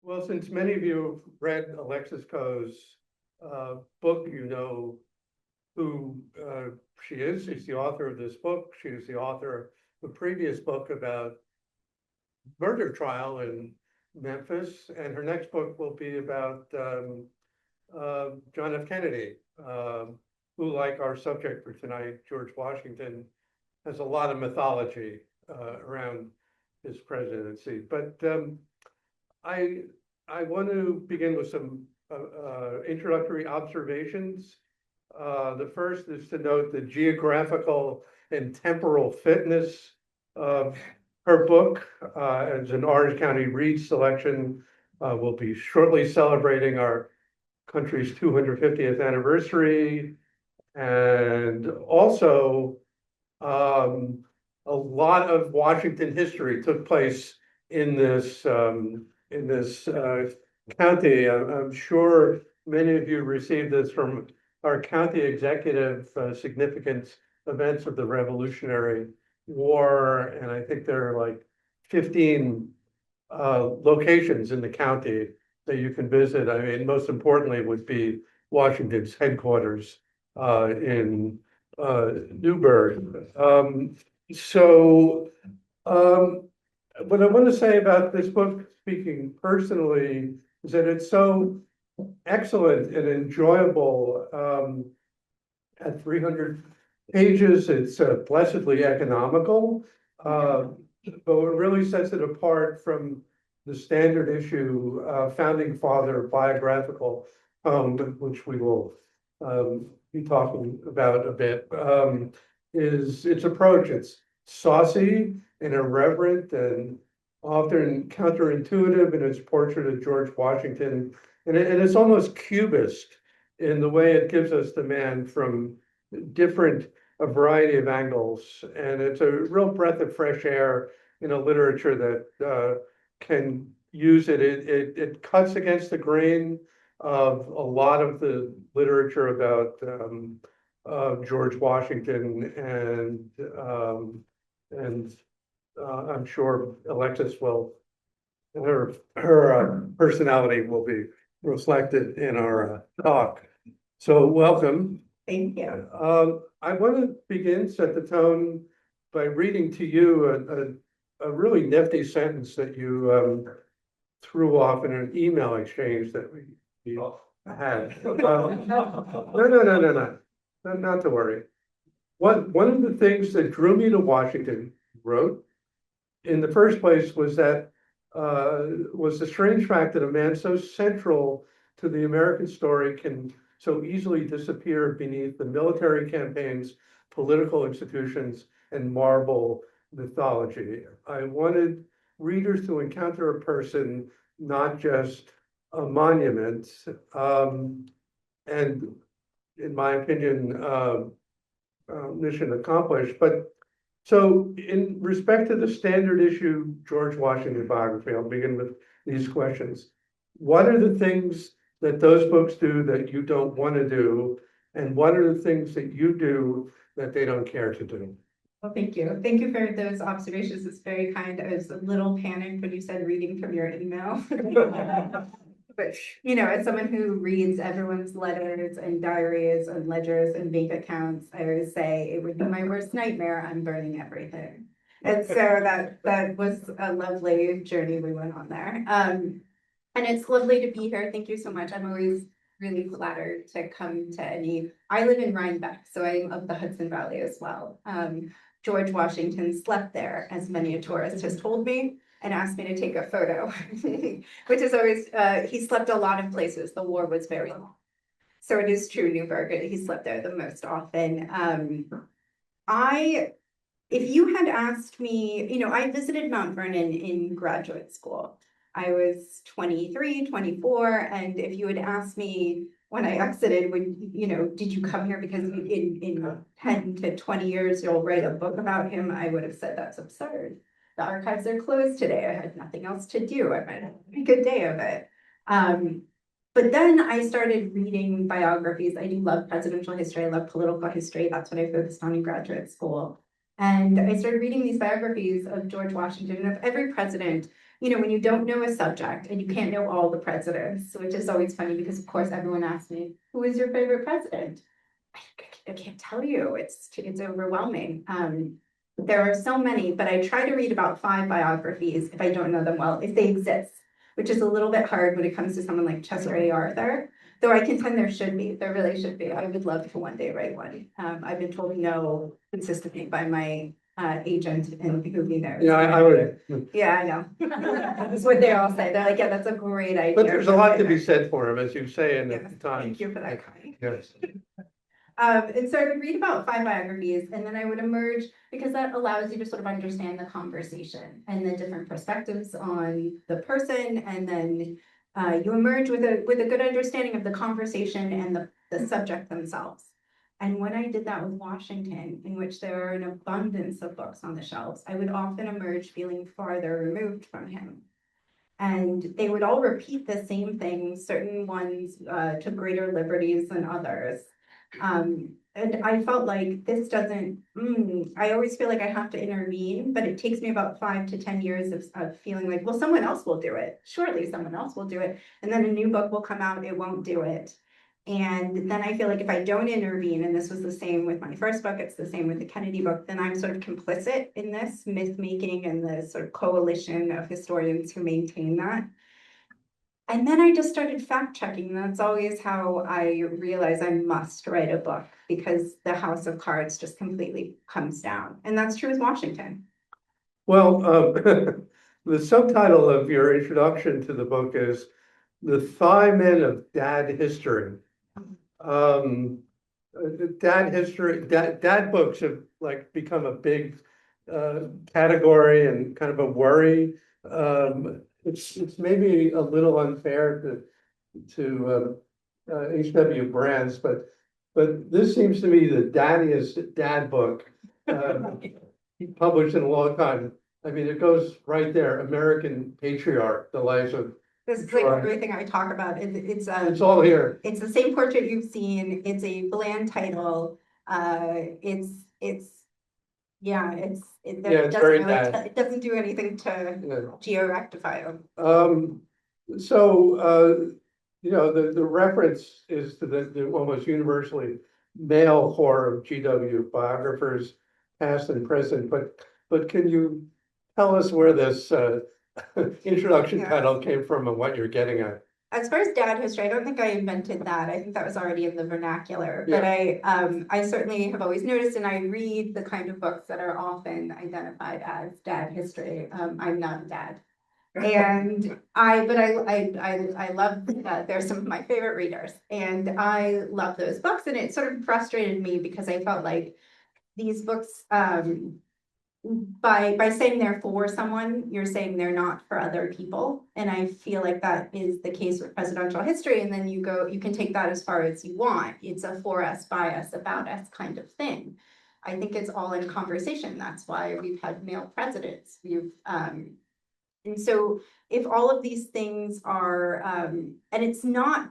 Well, since many of you have read Alexis Coe's book, you know who she is. She's the author of this book. She is the author of a previous book about murder trial in Memphis, and her next book will be about John F. Kennedy, who, like our subject for tonight, George Washington, has a lot of mythology around his presidency. But I want to begin with some introductory observations. The first is to note the geographical and temporal fitness of her book. As an Orange County Reads selection, we'll be shortly celebrating our country's 250th anniversary. And also, a lot of Washington history took place in this county. I'm sure many of you received this from our county executive, significant events of the Revolutionary War, and I think there are like 15 locations in the county that you can visit. I mean, most importantly would be Washington's headquarters in Newburgh. What I want to say about this book, speaking personally, is that it's so excellent and enjoyable. At 300 pages, it's blessedly economical, but what really sets it apart from the standard issue founding father biographical which we will be talking about a bit, is its approach. It's saucy and irreverent and often counterintuitive in its portrait of George Washington. And it's almost cubist in the way it gives us the man from a variety of angles. And it's a real breath of fresh air in a literature that can use it. It cuts against the grain of a lot of the literature about George Washington, and I'm sure Alexis will, her personality will be reflected in our talk. So welcome. Thank you. I want to begin, set the tone by reading to you a really nifty sentence that you threw off in an email exchange that we had. No, not to worry. One of the things that drew me to Washington, wrote, in the first place was that was the strange fact that a man so central to the American story can so easily disappear beneath the military campaigns, political institutions, and marble mythology. I wanted readers to encounter a person, not just a monument, and in my opinion, mission accomplished. But so in respect to the standard issue George Washington biography, I'll begin with these questions. What are the things that those books do that you don't want to do? And what are the things that you do that they don't care to do? Well, thank you. Thank you for those observations. It's very kind. I was a little panicked when you said reading from your email. But, as someone who reads everyone's letters and diaries and ledgers and bank accounts, I always say it would be my worst nightmare. I'm burning everything. And so that was a lovely journey we went on there. And it's lovely to be here. Thank you so much. I'm always really flattered to come to any. I live in Rhinebeck, so I'm of the Hudson Valley as well. George Washington slept there, as many a tourist has told me, and asked me to take a photo, which is always, he slept a lot of places. The war was very long. So it is true, Newburgh, he slept there the most often. If you had asked me, I visited Mount Vernon in graduate school. I was 23, 24, and if you had asked me when I exited, did you come here because in 10 to 20 years you'll write a book about him, I would have said that's absurd. The archives are closed today. I had nothing else to do. I might have a good day of it. But then I started reading biographies. I do love presidential history. I love political history. That's what I focused on in graduate school. And I started reading these biographies of George Washington and of every president you know, when you don't know a subject and you can't know all the presidents, which is always funny because of course everyone asks me, who is your favorite president? I can't tell you, it's overwhelming. There are so many, but I try to read about 5 biographies if I don't know them well, if they exist, which is a little bit hard when it comes to someone like Chester A. Arthur, though I contend there really should be. I would love to one day write one. I've been told no consistently by my agent and who he knows. Yeah, I would, Yeah, I know. That's what they all say. They're like, yeah, that's a great idea. but there's a lot to be said for him, as you say in the Yes, Times. thank you for that comment. Yes. And so I would read about 5 biographies and then I would emerge, because that allows you to sort of understand the conversation and the different perspectives on the person. And then you emerge with a good understanding of the conversation and the subject themselves. And when I did that with Washington, in which there are an abundance of books on the shelves, I would often emerge feeling farther removed from him. And they would all repeat the same things. Certain ones took greater liberties than others. And I felt like this doesn't, I always feel like I have to intervene, but it takes me about 5 to 10 years of feeling like, well, someone else will do it. Surely someone else will do it. And then a new book will come out, it won't do it. And then I feel like if I don't intervene, and this was the same with my first book, it's the same with the Kennedy book, then I'm sort of complicit in this myth making and the sort of coalition of historians who maintain that. And then I just started fact checking. That's always how I realize I must write a book, because the house of cards just completely comes down. And that's true with Washington. Well, the subtitle of your introduction to the book is The Thigh Men of Dad History. Dad books have like become a big category and kind of a worry. It's maybe a little unfair to H.W. Brands, but this seems to me the daddiest dad book published in a long time. I mean, it goes right there, American Patriarch, the lives of This is like everything I talk about. It's all here. It's the same portrait you've seen. It's a bland title. It It's very bad. it doesn't do anything to Yeah. geo-rectify them. You know, the reference is to the almost universally male core of GW biographers, past and present, but can you tell us where this introduction Yeah. title came from and what you're getting at? As far as dad history, I don't think I invented that. I think that was already in the vernacular. But I certainly have always noticed, and I read the kind of books that are often identified as dad history. I'm not a dad. And I love that. They're some of my favorite readers, and I love those books. And it sort of frustrated me because I felt like these books, by saying they're for someone, you're saying they're not for other people. And I feel like that is the case with presidential history. And then you can take that as far as you want. It's a for us, by us, about us kind of thing. I think it's all in conversation. That's why we've had male presidents. And so if all of these things are, and it's not,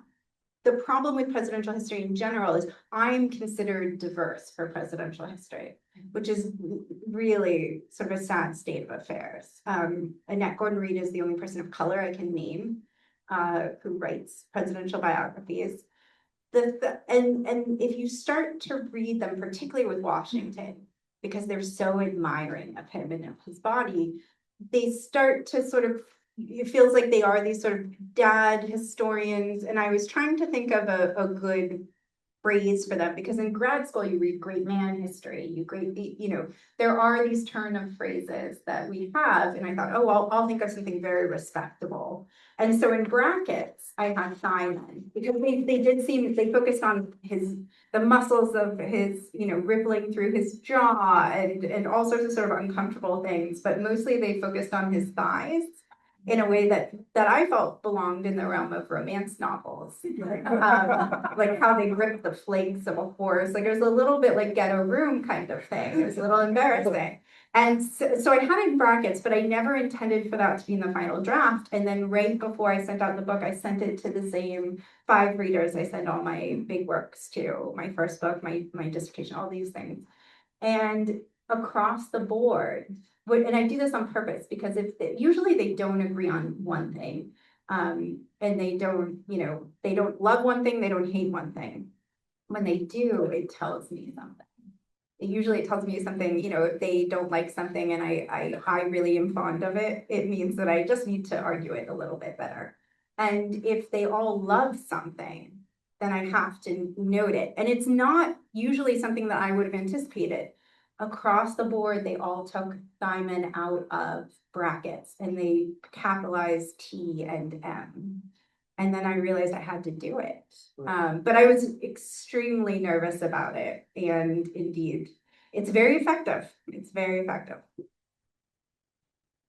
the problem with presidential history in general is I'm considered diverse for presidential history, which is really sort of a sad state of affairs. Annette Gordon-Reed is the only person of color I can name who writes presidential biographies. And if you start to read them, particularly with Washington, because they're so admiring of him and of his body, they start to sort of, it feels like they are these sort of dad historians. And I was trying to think of a good phrase for them, because in grad school you read great man history, there are these turn of phrases that we have. And I thought, oh, well, I'll think of something very respectable. And so in brackets, I had thigh men, because they focused on the muscles of his, rippling through his jaw and all sorts of sort of uncomfortable things, but mostly they focused on his thighs in a way that I felt belonged in the realm of romance novels. Like how they rip the flanks of a horse. Like it was a little bit like Get a Room kind of thing. It was a little embarrassing. And so I had it in brackets, but I never intended for that to be in the final draft. And then right before I sent out the book, I sent it to the same 5 readers I send all my big works to, my first book, my dissertation, all these things. And across the board, and I do this on purpose because usually they don't agree on one thing. And they don't, they don't love one thing, they don't hate one thing. When they do, it tells me something. Usually it tells me something, if they don't like something and I really am fond of it, it means that I just need to argue it a little bit better. And if they all love something, then I have to note it. And it's not usually something that I would have anticipated. Across the board, they all took Thyman out of brackets and they capitalized T and M. And then I realized I had to do it. But I was extremely nervous about it. And indeed, it's very effective. It's very effective.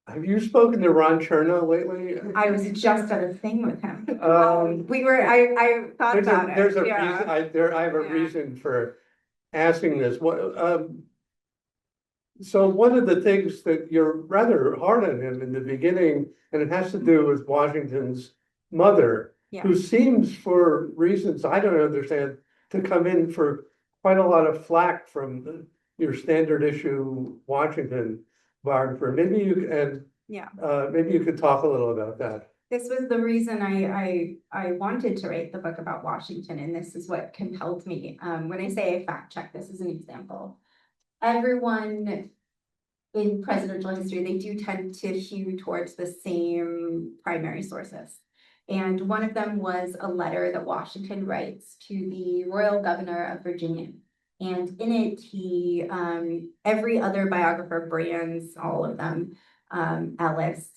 Have you spoken to Ron Chernow lately? I was just at a thing with him. I thought about it. There's a reason, I have a reason for asking this. So one of the things that you're rather hard on him in the beginning, and it has to do with Washington's mother, who seems, for reasons I don't understand, to come in for quite a lot of flack from your standard issue Washington biographer. Maybe you could talk a little about that. This was the reason I wanted to write the book about Washington, and this is what compelled me. When I say I fact check, this is an example. Everyone in presidential history, they do tend to hew towards the same primary sources. And one of them was a letter that Washington writes to the royal governor of Virginia. And in it, he, every other biographer brands all of them, Ellis,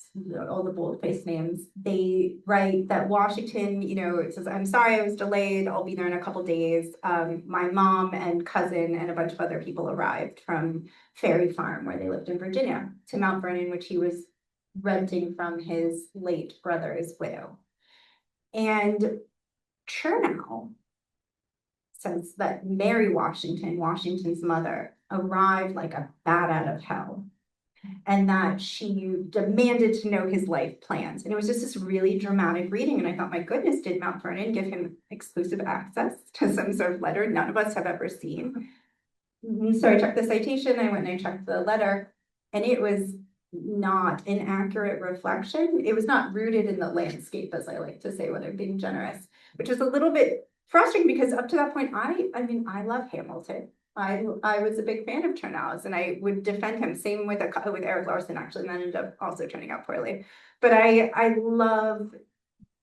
all the bold-faced names, they write that Washington, it says, I'm sorry I was delayed, I'll be there in a couple days. My mom and cousin and a bunch of other people arrived from Ferry Farm, where they lived in Virginia, to Mount Vernon, which he was renting from his late brother's widow. And Chernow says that Mary Washington, Washington's mother, arrived like a bat out of hell, and that she demanded to know his life plans. And it was just this really dramatic reading. And I thought, my goodness, did Mount Vernon give him exclusive access to some sort of letter none of us have ever seen? So I checked the citation, I went and I checked the letter, and it was not an accurate reflection. It was not rooted in the landscape, as I like to say when I'm being generous, which is a little bit frustrating because up to that point, I mean, I love Hamilton. I was a big fan of Chernow's and I would defend him. Same with Eric Larson, actually, and that ended up also turning out poorly. But I love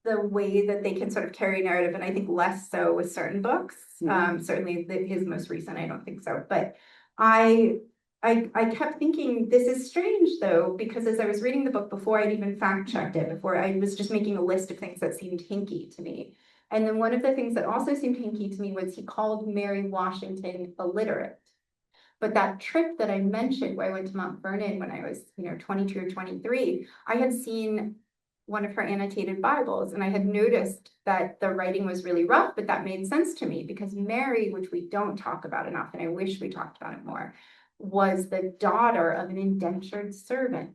the way that they can sort of carry narrative, and I think less so with certain books. Certainly his most recent, I don't think so. But I kept thinking, this is strange though, because as I was reading the book before I'd even fact checked it, before I was just making a list of things that seemed hinky to me. And then one of the things that also seemed hinky to me was he called Mary Washington illiterate. But that trip that I mentioned where I went to Mount Vernon when I was, 22 or 23, I had seen one of her annotated Bibles and I had noticed that the writing was really rough, but that made sense to me because Mary, which we don't talk about enough, and I wish we talked about it more, was the daughter of an indentured servant.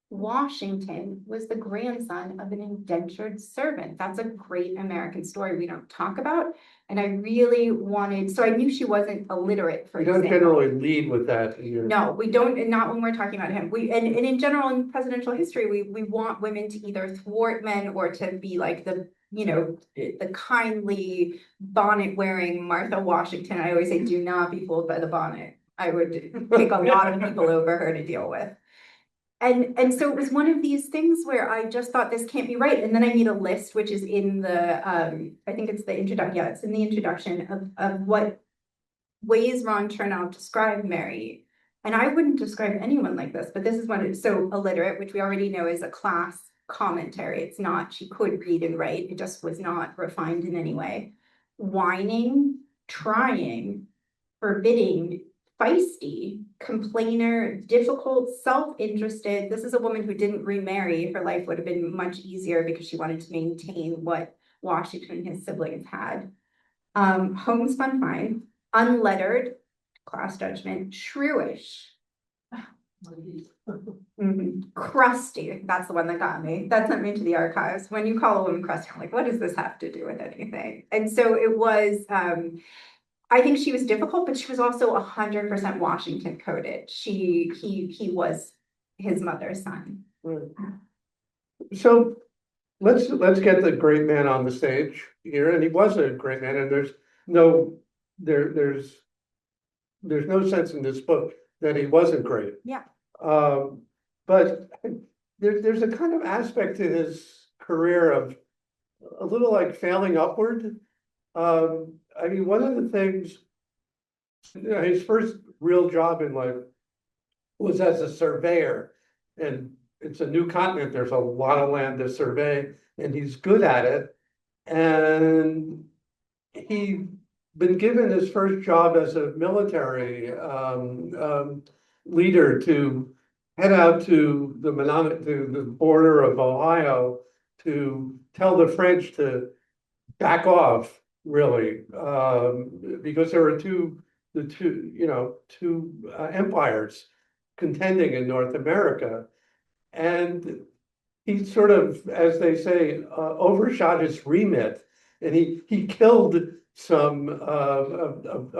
Washington was the grandson of an indentured servant. That's a great American story we don't talk about. And I really wanted, so I knew she wasn't illiterate, for example. You don't generally lead with that. No, we don't, and not when we're talking about him. And in general, in presidential history, we want women to either thwart men or to be like the kindly bonnet-wearing Martha Washington. I always say, do not be fooled by the bonnet. I would pick a lot of people over her to deal with. And so it was one of these things where I just thought this can't be right. And then I made a list, which is in the, I think it's the introduction. Yeah, it's in the introduction of what ways Ron Chernow described Mary. And I wouldn't describe anyone like this, but this is one. So illiterate, which we already know is a class commentary. It's not, she could read and write. It just was not refined in any way. Whining, trying, forbidding, feisty, complainer, difficult, self-interested. This is a woman who didn't remarry. Her life would have been much easier because she wanted to maintain what Washington and his siblings had. Homespun fine, unlettered, class judgment, shrewish, crusty. That's the one that got me. That sent me to the archives. When you call a woman crusty, I'm like, what does this have to do with anything? And so it was, I think she was difficult, but she was also 100% Washington coded. He was his mother's son. Right. So let's get the great man on the stage here, and he was a great man, and no there's no sense in this book that he wasn't great. Yeah. But there's a kind of aspect to his career of a little like failing upward. I mean, one of the things, his first real job in life was as a surveyor, and it's a new continent. There's a lot of land to survey, and he's good at it. And he been given his first job as a military leader to head out to the border of Ohio to tell the French to back off, really, because there were two empires contending in North America, and he sort of, as they say, overshot his remit, and he killed a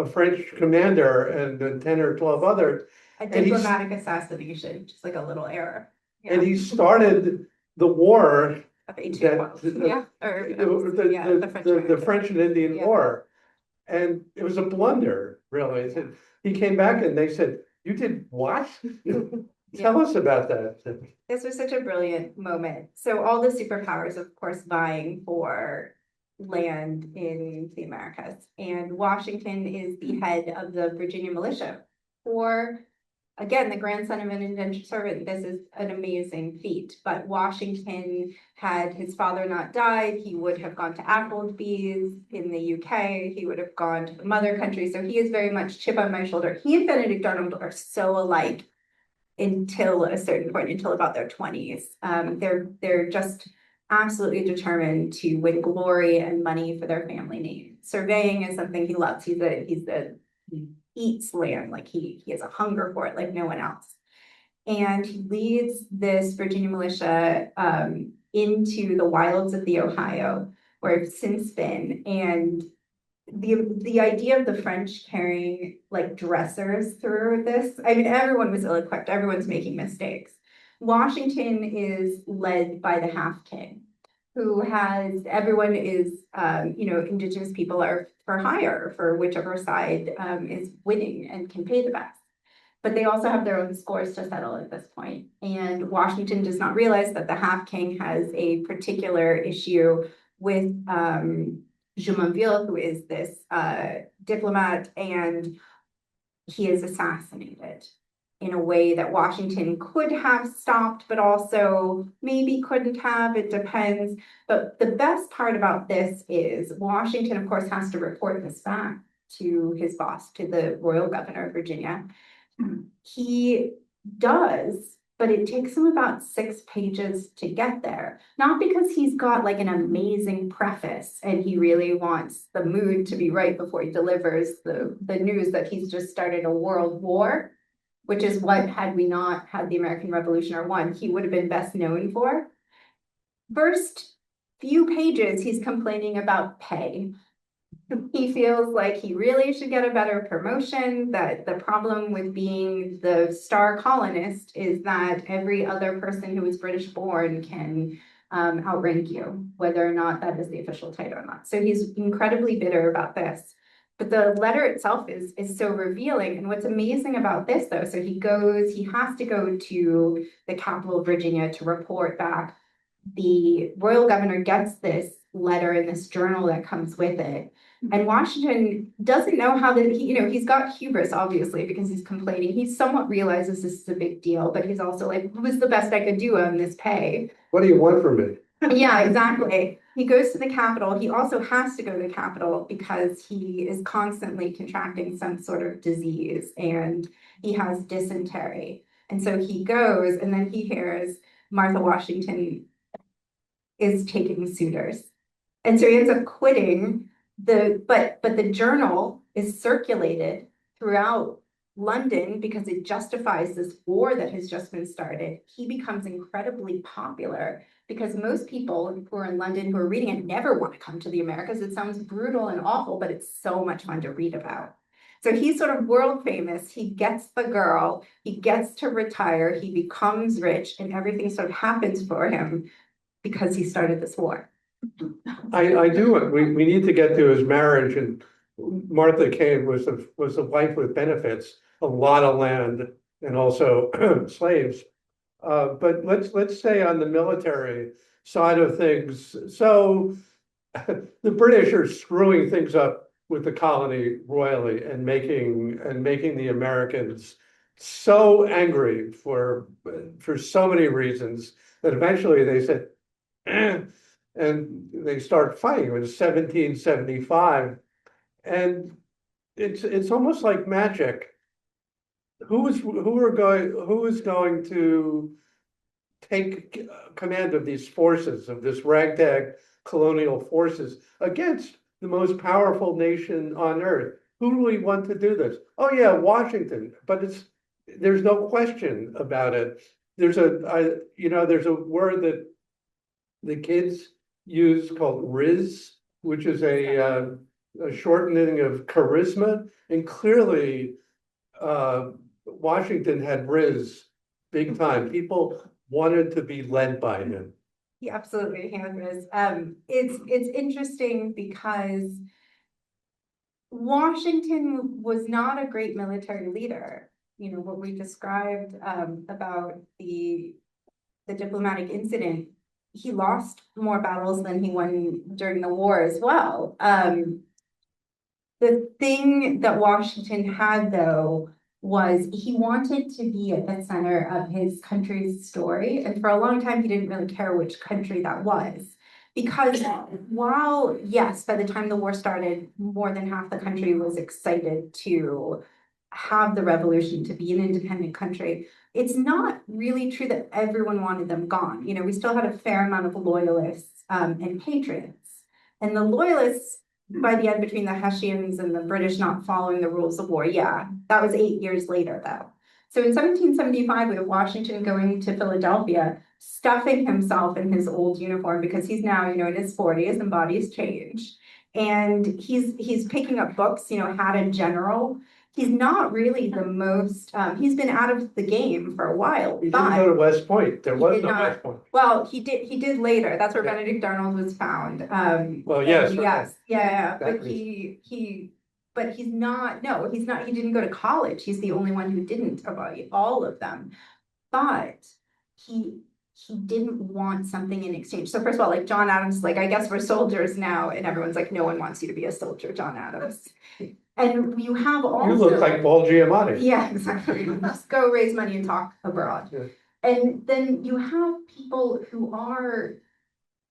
French commander and 10 or 12 others. A diplomatic assassination, just like a little error. And he started the war of 1812. Yeah, or the French and Indian War. And it was a blunder, really. He came back and they said, "You did what?" Tell us about that. This was such a brilliant moment. So all the superpowers, of course, vying for land in the Americas. And Washington is the head of the Virginia militia. For, again, the grandson of an indentured servant, this is an amazing feat. But Washington, had his father not died, he would have gone to Applebee's in the UK. He would have gone to the mother country. So he is very much chip on my shoulder. He and Benedict Arnold are so alike until a certain point, until about their 20s. They're just absolutely determined to win glory and money for their family name. Surveying is something he loves. He eats land, like he has a hunger for it like no one else. And he leads this Virginia militia into the wilds of the Ohio, where it's since been. And the idea of the French carrying like dressers through this, I mean, everyone was ill-equipped, everyone's making mistakes. Washington is led by the half king, who has, everyone is, indigenous people are for hire for whichever side is winning and can pay the best. But they also have their own scores to settle at this point. And Washington does not realize that the half king has a particular issue with Jumonville, who is this diplomat, and he is assassinated in a way that Washington could have stopped, but also maybe couldn't have, it depends. But the best part about this is Washington, of course, has to report this back to his boss, to the royal governor of Virginia. He does, but it takes him about 6 pages to get there. Not because he's got like an amazing preface and he really wants the mood to be right before he delivers the news that he's just started a world war, which is what, had we not had the American Revolution or won, he would have been best known for. First few pages, he's complaining about pay. He feels like he really should get a better promotion, that the problem with being the star colonist is that every other person who is British born can outrank you, whether or not that is the official title or not. So he's incredibly bitter about this. But the letter itself is so revealing. And what's amazing about this, though, so he has to go to the capital of Virginia to report back. The royal governor gets this letter in this journal that comes with it. And Washington doesn't know how he's got hubris, obviously, because he's complaining. He somewhat realizes this is a big deal, but he's also like, what was the best I could do on this pay? What do you want from me? Yeah, exactly. He goes to the Capitol. He also has to go to the Capitol because he is constantly contracting some sort of disease and he has dysentery. And so he goes, and then he hears Martha Washington is taking suitors. And so he ends up quitting but the journal is circulated throughout London, because it justifies this war that has just been started, he becomes incredibly popular because most people who are in London who are reading it never want to come to the Americas. It sounds brutal and awful, but it's so much fun to read about. So he's sort of world famous. He gets the girl, he gets to retire, he becomes rich, and everything sort of happens for him because he started this war. I do, we need to get to his marriage, and Martha Kane was a wife with benefits, a lot of land and also slaves. But let's say on the military side of things, so the British are screwing things up with the colony royally and making the Americans so angry for so many reasons that eventually they said, eh, and they start fighting. It was 1775, and it's almost like magic. Who is going to take command of these forces, of this ragtag colonial forces against the most powerful nation on earth? Who do we want to do this? Oh yeah, Washington, but there's no question about it. There's a word that the kids use called Riz, which is a shortening of charisma, and clearly Washington had Riz big time. People wanted to be led by him. He absolutely had Riz. It's interesting because Washington was not a great military leader. You know, what we described about the diplomatic incident, he lost more battles than he won during the war as well. The thing that Washington had, though, was he wanted to be at the center of his country's story. And for a long time, he didn't really care which country that was. Because while, yes, by the time the war started, more than half the country was excited to have the revolution, to be an independent country, it's not really true that everyone wanted them gone. You know, we still had a fair amount of loyalists and patriots. And the loyalists, by the end, between the Hessians and the British not following the rules of war, yeah, that was 8 years later, though. So in 1775, we have Washington going to Philadelphia, stuffing himself in his old uniform because he's now, you know, in his 40s and bodies change. And he's picking up books, you know, had a general. He's not really the most, he's been out of the game for a while. He didn't go to West Point. There was no not. West Point. Well, he did later. That's where Benedict Arnold was found. Well, yes. Yes, yeah, That but but he's not, no, he's not, he didn't go to college. He's the only one who didn't of all of them. But he didn't want something in exchange. So first of all, like John Adams, like, I guess we're soldiers now, and everyone's like, no one wants you to be a soldier, John Adams. And you have also— You look like Paul Giamatti. Yeah, exactly. Just go raise money and talk abroad. Yeah. And then you have people who are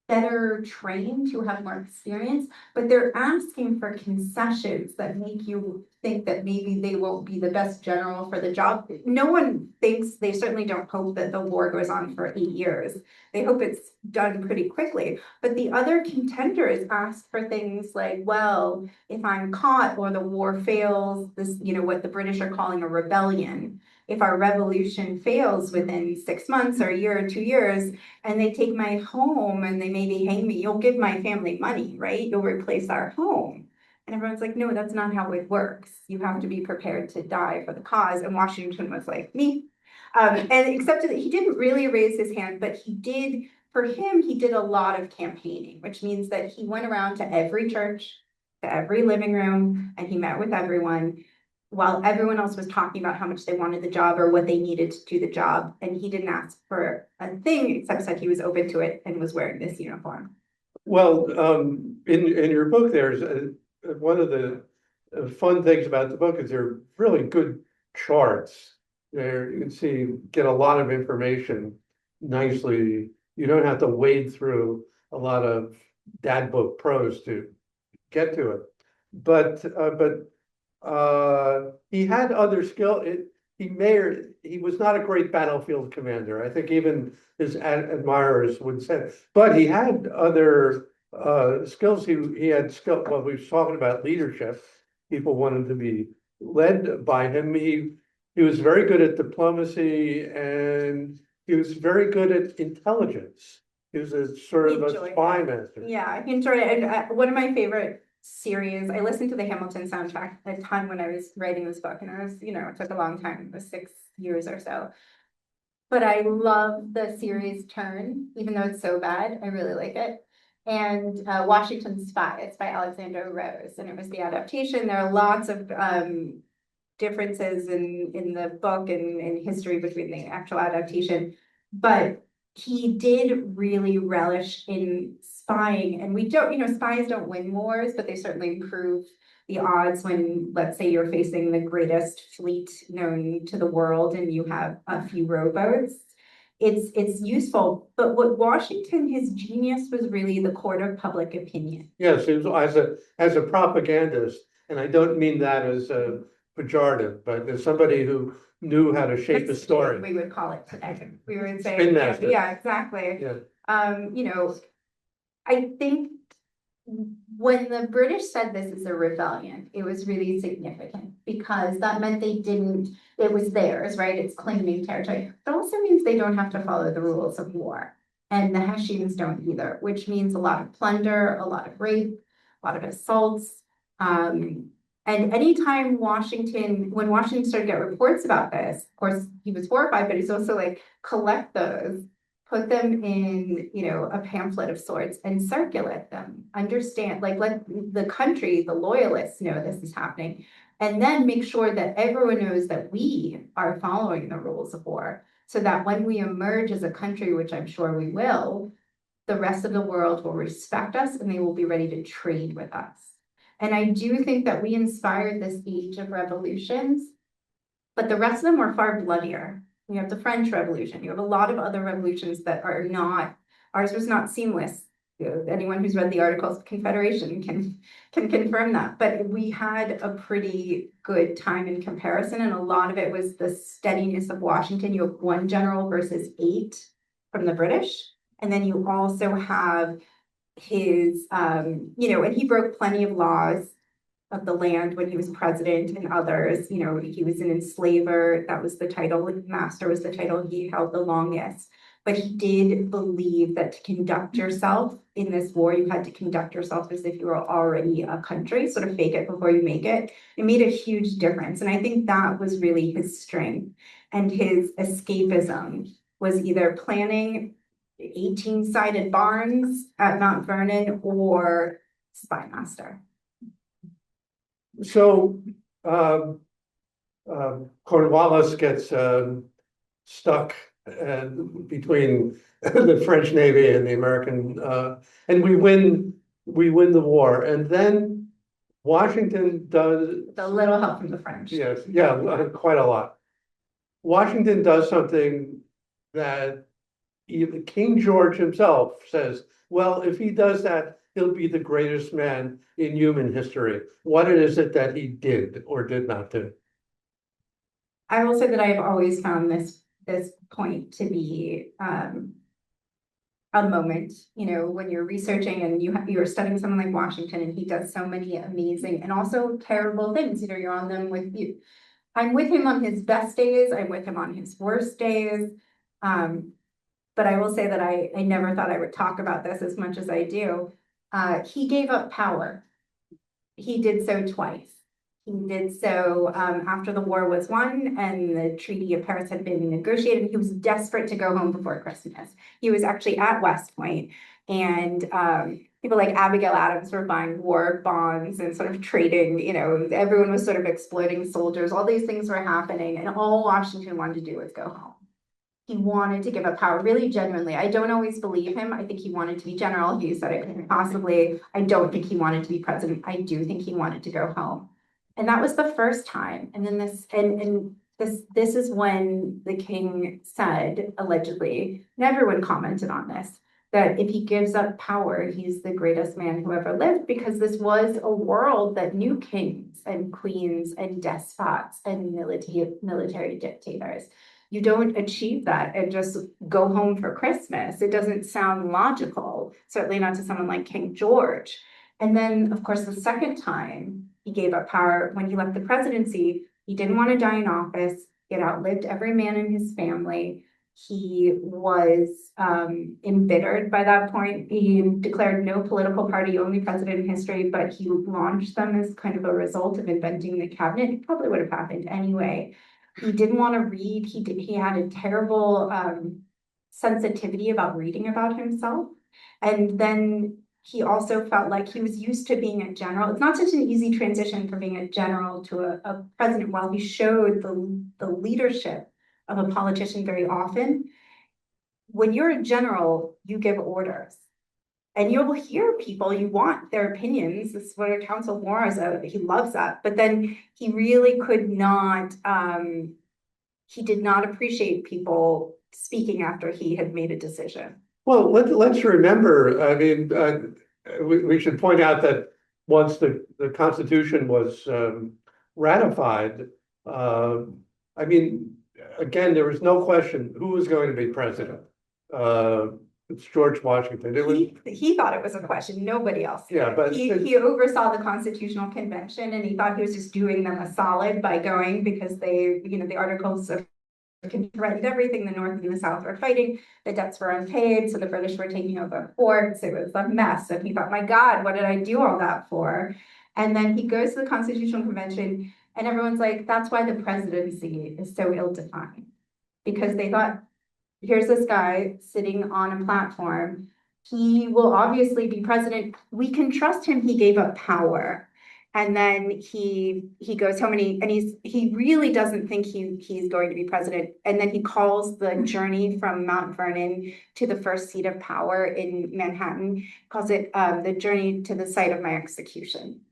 better trained, who have more experience, but they're asking for concessions that make you think that maybe they won't be the best general for the job. No one thinks, they certainly don't hope that the war goes on for 8 years. They hope it's done pretty quickly. But the other contenders ask for things like, well, if I'm caught or the war fails, this, you know, what the British are calling a rebellion. If our revolution fails within 6 months or a year or 2 years, and they take my home and they maybe hang me, you'll give my family money, right? You'll replace our home. And everyone's like, no, that's not how it works. You have to be prepared to die for the cause. And Washington was like, me. And accepted that he didn't really raise his hand, but he did, for him, he did a lot of campaigning, which means that he went around to every church, to every living room, and he met with everyone, while everyone else was talking about how much they wanted the job or what they needed to do the job. And he didn't ask for a thing, except said he was open to it and was wearing this uniform. Well, in your book, there's one of the fun things about the book is they're really good charts. There you can see, get a lot of information nicely. You don't have to wade through a lot of dad book prose to get to it. But he had other skill. He was not a great battlefield commander. I think even his admirers would say, but he had other skills. He had skill. Well, we were talking about leadership. People wanted to be led by him. He was very good at diplomacy and he was very good at intelligence. He was a sort of a Enjoyed spy it. master. Yeah, I enjoyed it. And one of my favorite series, I listened to the Hamilton soundtrack a ton when I was writing this book, and it was, it took a long time, it was 6 years or so. But I love the series Turn, even though it's so bad, I really like it. And Washington Spy, it's by Alexander Rose, and it was the adaptation. There are lots of differences in the book and in history between the actual adaptation, but he did really relish in spying. And we don't, spies don't win wars, but they certainly improve the odds when, let's say, you're facing the greatest fleet known to the world and you have a few rowboats. It's useful, but what Washington, his genius was really the court of public opinion. Yes, he was as a propagandist, and I don't mean that as a pejorative, but as somebody who knew how to shape a story. We would call it today. We would say, Spin master. yeah, exactly. Yeah. I think when the British said this is a rebellion, it was really significant because that meant it was theirs, right? It's claiming territory. It also means they don't have to follow the rules of war. And the Hessians don't either, which means a lot of plunder, a lot of rape, a lot of assaults. And anytime when Washington started to get reports about this, of course, he was horrified, but he's also like, collect those, put them in, a pamphlet of sorts and circulate them. Understand, like, let the country, the loyalists know this is happening. And then make sure that everyone knows that we are following the rules of war, so that when we emerge as a country, which I'm sure we will, the rest of the world will respect us and they will be ready to trade with us. And I do think that we inspired this age of revolutions, but the rest of them were far bloodier. You have the French Revolution. You have a lot of other revolutions that are not, ours was not seamless. Anyone who's read the Articles of Confederation can confirm that. But we had a pretty good time in comparison, and a lot of it was the steadiness of Washington. You have one general versus 8 from the British, and then you also have his, and he broke plenty of laws of the land when he was president, and others, he was an enslaver. That was the title. Master was the title he held the longest. But he did believe that to conduct yourself in this war, you had to conduct yourself as if you were already a country, sort of fake it before you make it. It made a huge difference. And I think that was really his strength. And his escapism was either planning 18-sided barns at Mount Vernon or spy master. So Cornwallis gets stuck between the French Navy and the American, and we win the war, and then Washington does. With a little help from the French. Yes, yeah, quite a lot. Washington does something that even King George himself says, well, if he does that, he'll be the greatest man in human history. What is it that he did or did not do? I will say that I've always found this point to be a moment, when you're researching and you're studying someone like Washington, and he does so many amazing and also terrible things. You're on them with you. I'm with him on his best days. I'm with him on his worst days. But I will say that I never thought I would talk about this as much as I do. He gave up power. He did so twice. He did so after the war was won and the Treaty of Paris had been negotiated. He was desperate to go home before Christmas. He was actually at West Point, and people like Abigail Adams were buying war bonds and sort of trading. Everyone was sort of exploiting soldiers. All these things were happening, and all Washington wanted to do was go home. He wanted to give up power, really genuinely. I don't always believe him. I think he wanted to be general. He said it couldn't possibly. I don't think he wanted to be president. I do think he wanted to go home. And that was the first time. And then this is when the king said, allegedly, and everyone commented on this, that if he gives up power, he's the greatest man who ever lived, because this was a world that knew kings and queens and despots and military dictators. You don't achieve that and just go home for Christmas. It doesn't sound logical, certainly not to someone like King George. And then, of course, the second time, He gave up power. When he left the presidency, he didn't want to die in office. He had outlived every man in his family. He was embittered by that point. He declared no political party only president in history, but he launched them as kind of a result of inventing the cabinet. It probably would have happened anyway. He didn't want to read. He had a terrible sensitivity about reading about himself. And then he also felt like he was used to being a general. It's not such an easy transition from being a general to a president. While he showed the leadership of a politician very often, when you're a general, you give orders. And you'll hear people, you want their opinions. This is what a council of war is. He loves that. But then he really could not, he did not appreciate people speaking after he had made a decision. Well, let's remember, I mean, we should point out that once the Constitution was ratified, I mean, again, there was no question who was going to be president. It's George Washington. He thought it was a question. Nobody else did. Yeah, but he oversaw the Constitutional Convention, and he thought he was just doing them a solid by going, because they, the Articles of threatened everything. The North and the South were fighting. The debts were unpaid, so the British were taking over forts. It was a mess. And he thought, my God, what did I do all that for? And then he goes to the Constitutional Convention, and everyone's like, that's why the presidency is so ill-defined. Because they thought, here's this guy sitting on a platform. He will obviously be president. We can trust him. He gave up power. And then he goes home, and he really doesn't think he's going to be president. And then he calls the journey from Mount Vernon to the first seat of power in Manhattan, calls it the journey to the site of my execution.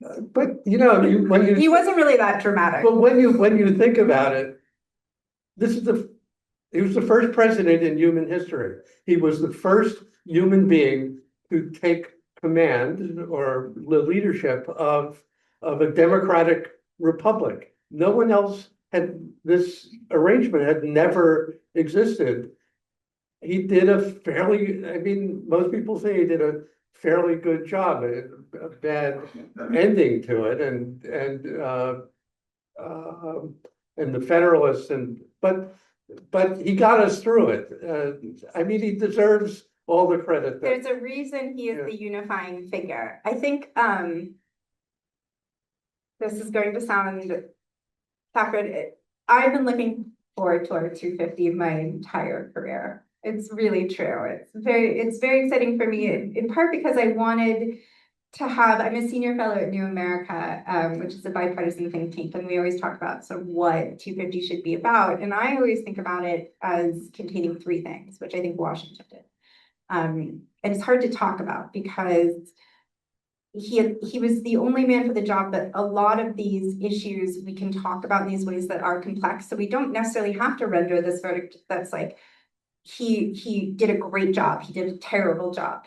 But when you he wasn't really that dramatic. But when you think about it, he was the first president in human history. He was the first human being to take command or the leadership of a democratic republic. No one else this arrangement had never existed. He did most people say he did a fairly good job, a bad ending to it, and the Federalists, but he got us through it. He deserves all the credit. There's a reason he is the unifying figure. I think this is going to sound sacred. I've been looking forward to our 250 my entire career. It's really true. It's very exciting for me, in part because I wanted to have, I'm a senior fellow at New America, which is a bipartisan think tank, and we always talk about sort of what 250 should be about. And I always think about it as containing three things, which I think Washington did. And it's hard to talk about because he was the only man for the job, but a lot of these issues we can talk about in these ways that are complex. So we don't necessarily have to render this verdict that's like, he did a great job, he did a terrible job.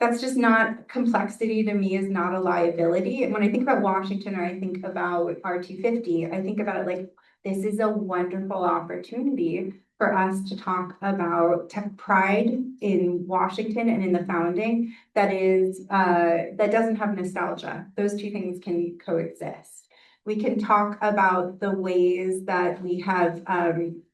That's just not, complexity to me is not a liability. And when I think about Washington, or I think about R250, I think about it like, this is a wonderful opportunity for us to talk about pride in Washington and in the founding that doesn't have nostalgia. Those two things can coexist. We can talk about the ways that we have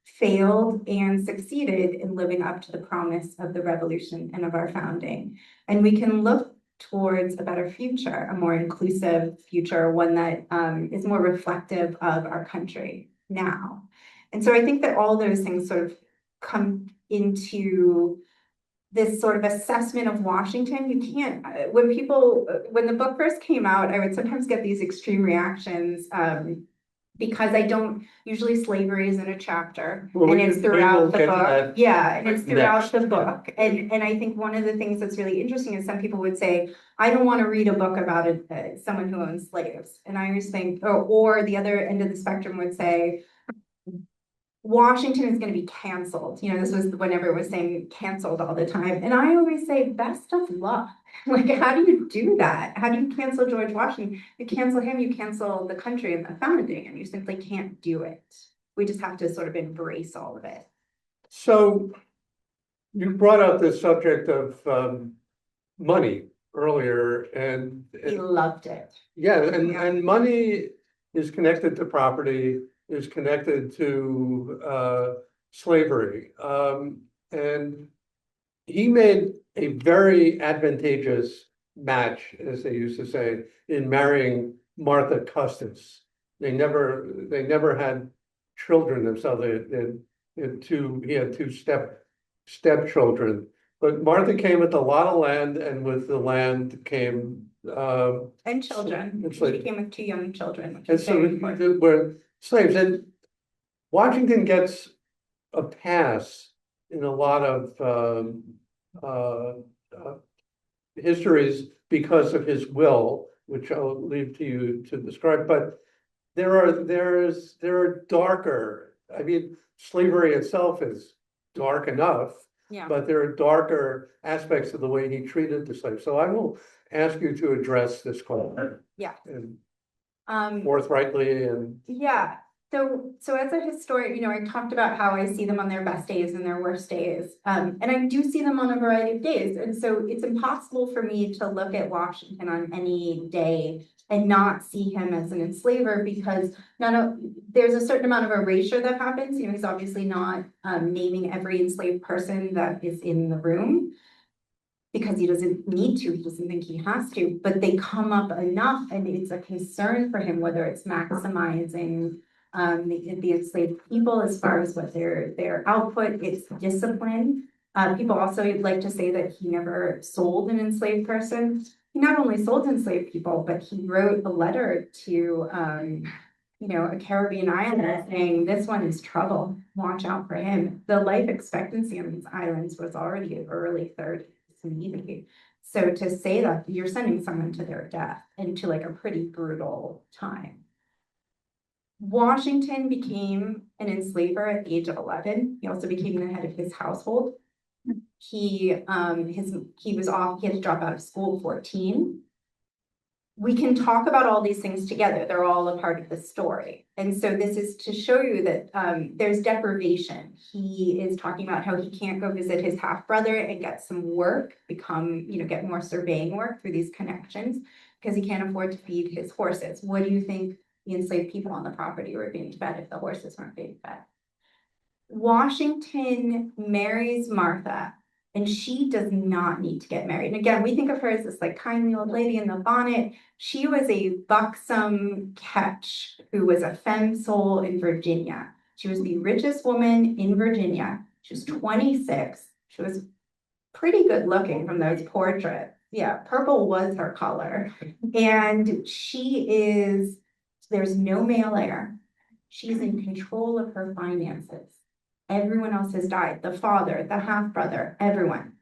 failed and succeeded in living up to the promise of the revolution and of our founding. And we can look towards a better future, a more inclusive future, one that is more reflective of our country now. And so I think that all those things sort of come into this sort of assessment of Washington. You can't, when the book first came out, I would sometimes get these extreme reactions because I don't, usually slavery is in a chapter, and it's throughout the book. Yeah, and it's throughout the book. And I think one of the things that's really interesting is some people would say, I don't want to read a book about someone who owns slaves. And I always think, or the other end of the spectrum would say, Washington is going to be canceled. This was whenever it was saying canceled all the time. And I always say, best of luck. Like, how do you do that? How do you cancel George Washington? You cancel him, you cancel the country and the founding, and you simply can't do it. We just have to sort of embrace all of it. So you brought up the subject of money earlier, and He loved it. yeah, Yeah. and money is connected to property, is connected to slavery. And he made a very advantageous match, as they used to say, in marrying Martha Custis. They never had children themselves. He had two stepchildren. But Martha came with a lot of land, and with the land came And children. It's She like- came with 2 young children, which and is so very important. we're slaves. And Washington gets a pass in a lot of uh, uh, histories because of his will, which I'll leave to you to describe. But there are darker. I mean, slavery itself is dark enough, Yeah. but there are darker aspects of the way he treated the slaves. So I will ask you to address this question. Yeah. And Um, forthrightly and yeah. So as a historian, I talked about how I see them on their best days and their worst days. And I do see them on a variety of days. And so it's impossible for me to look at Washington on any day and not see him as an enslaver, because there's a certain amount of erasure that happens. He's obviously not naming every enslaved person that is in the room, because he doesn't need to, he doesn't think he has to, but they come up enough, and it's a concern for him, whether it's maximizing the enslaved people as far as what their output, it's discipline. People also like to say that he never sold an enslaved person. He not only sold enslaved people, but he wrote a letter to a Caribbean island saying, this one is trouble, watch out for him. The life expectancy on these islands was already early 30s. Maybe. So to say that you're sending someone to their death and to like a pretty brutal time. Washington became an enslaver at the age of 11. He also became the head of his household. He was off, he had to drop out of school at 14. We can talk about all these things together. They're all a part of the story. And so this is to show you that there's deprivation. He is talking about how he can't go visit his half brother and get some work, get more surveying work through these connections, because he can't afford to feed his horses. What do you think the enslaved people on the property were being fed if the horses weren't being fed? Washington marries Martha, and she does not need to get married. And again, we think of her as this like kindly old lady in the bonnet. She was a buxom catch who was a femme sole in Virginia. She was the richest woman in Virginia. She was 26. She was pretty good looking from those portraits. Yeah, purple was her color. And there's no male heir. She's in control of her finances. Everyone else has died. The father, the half-brother, everyone.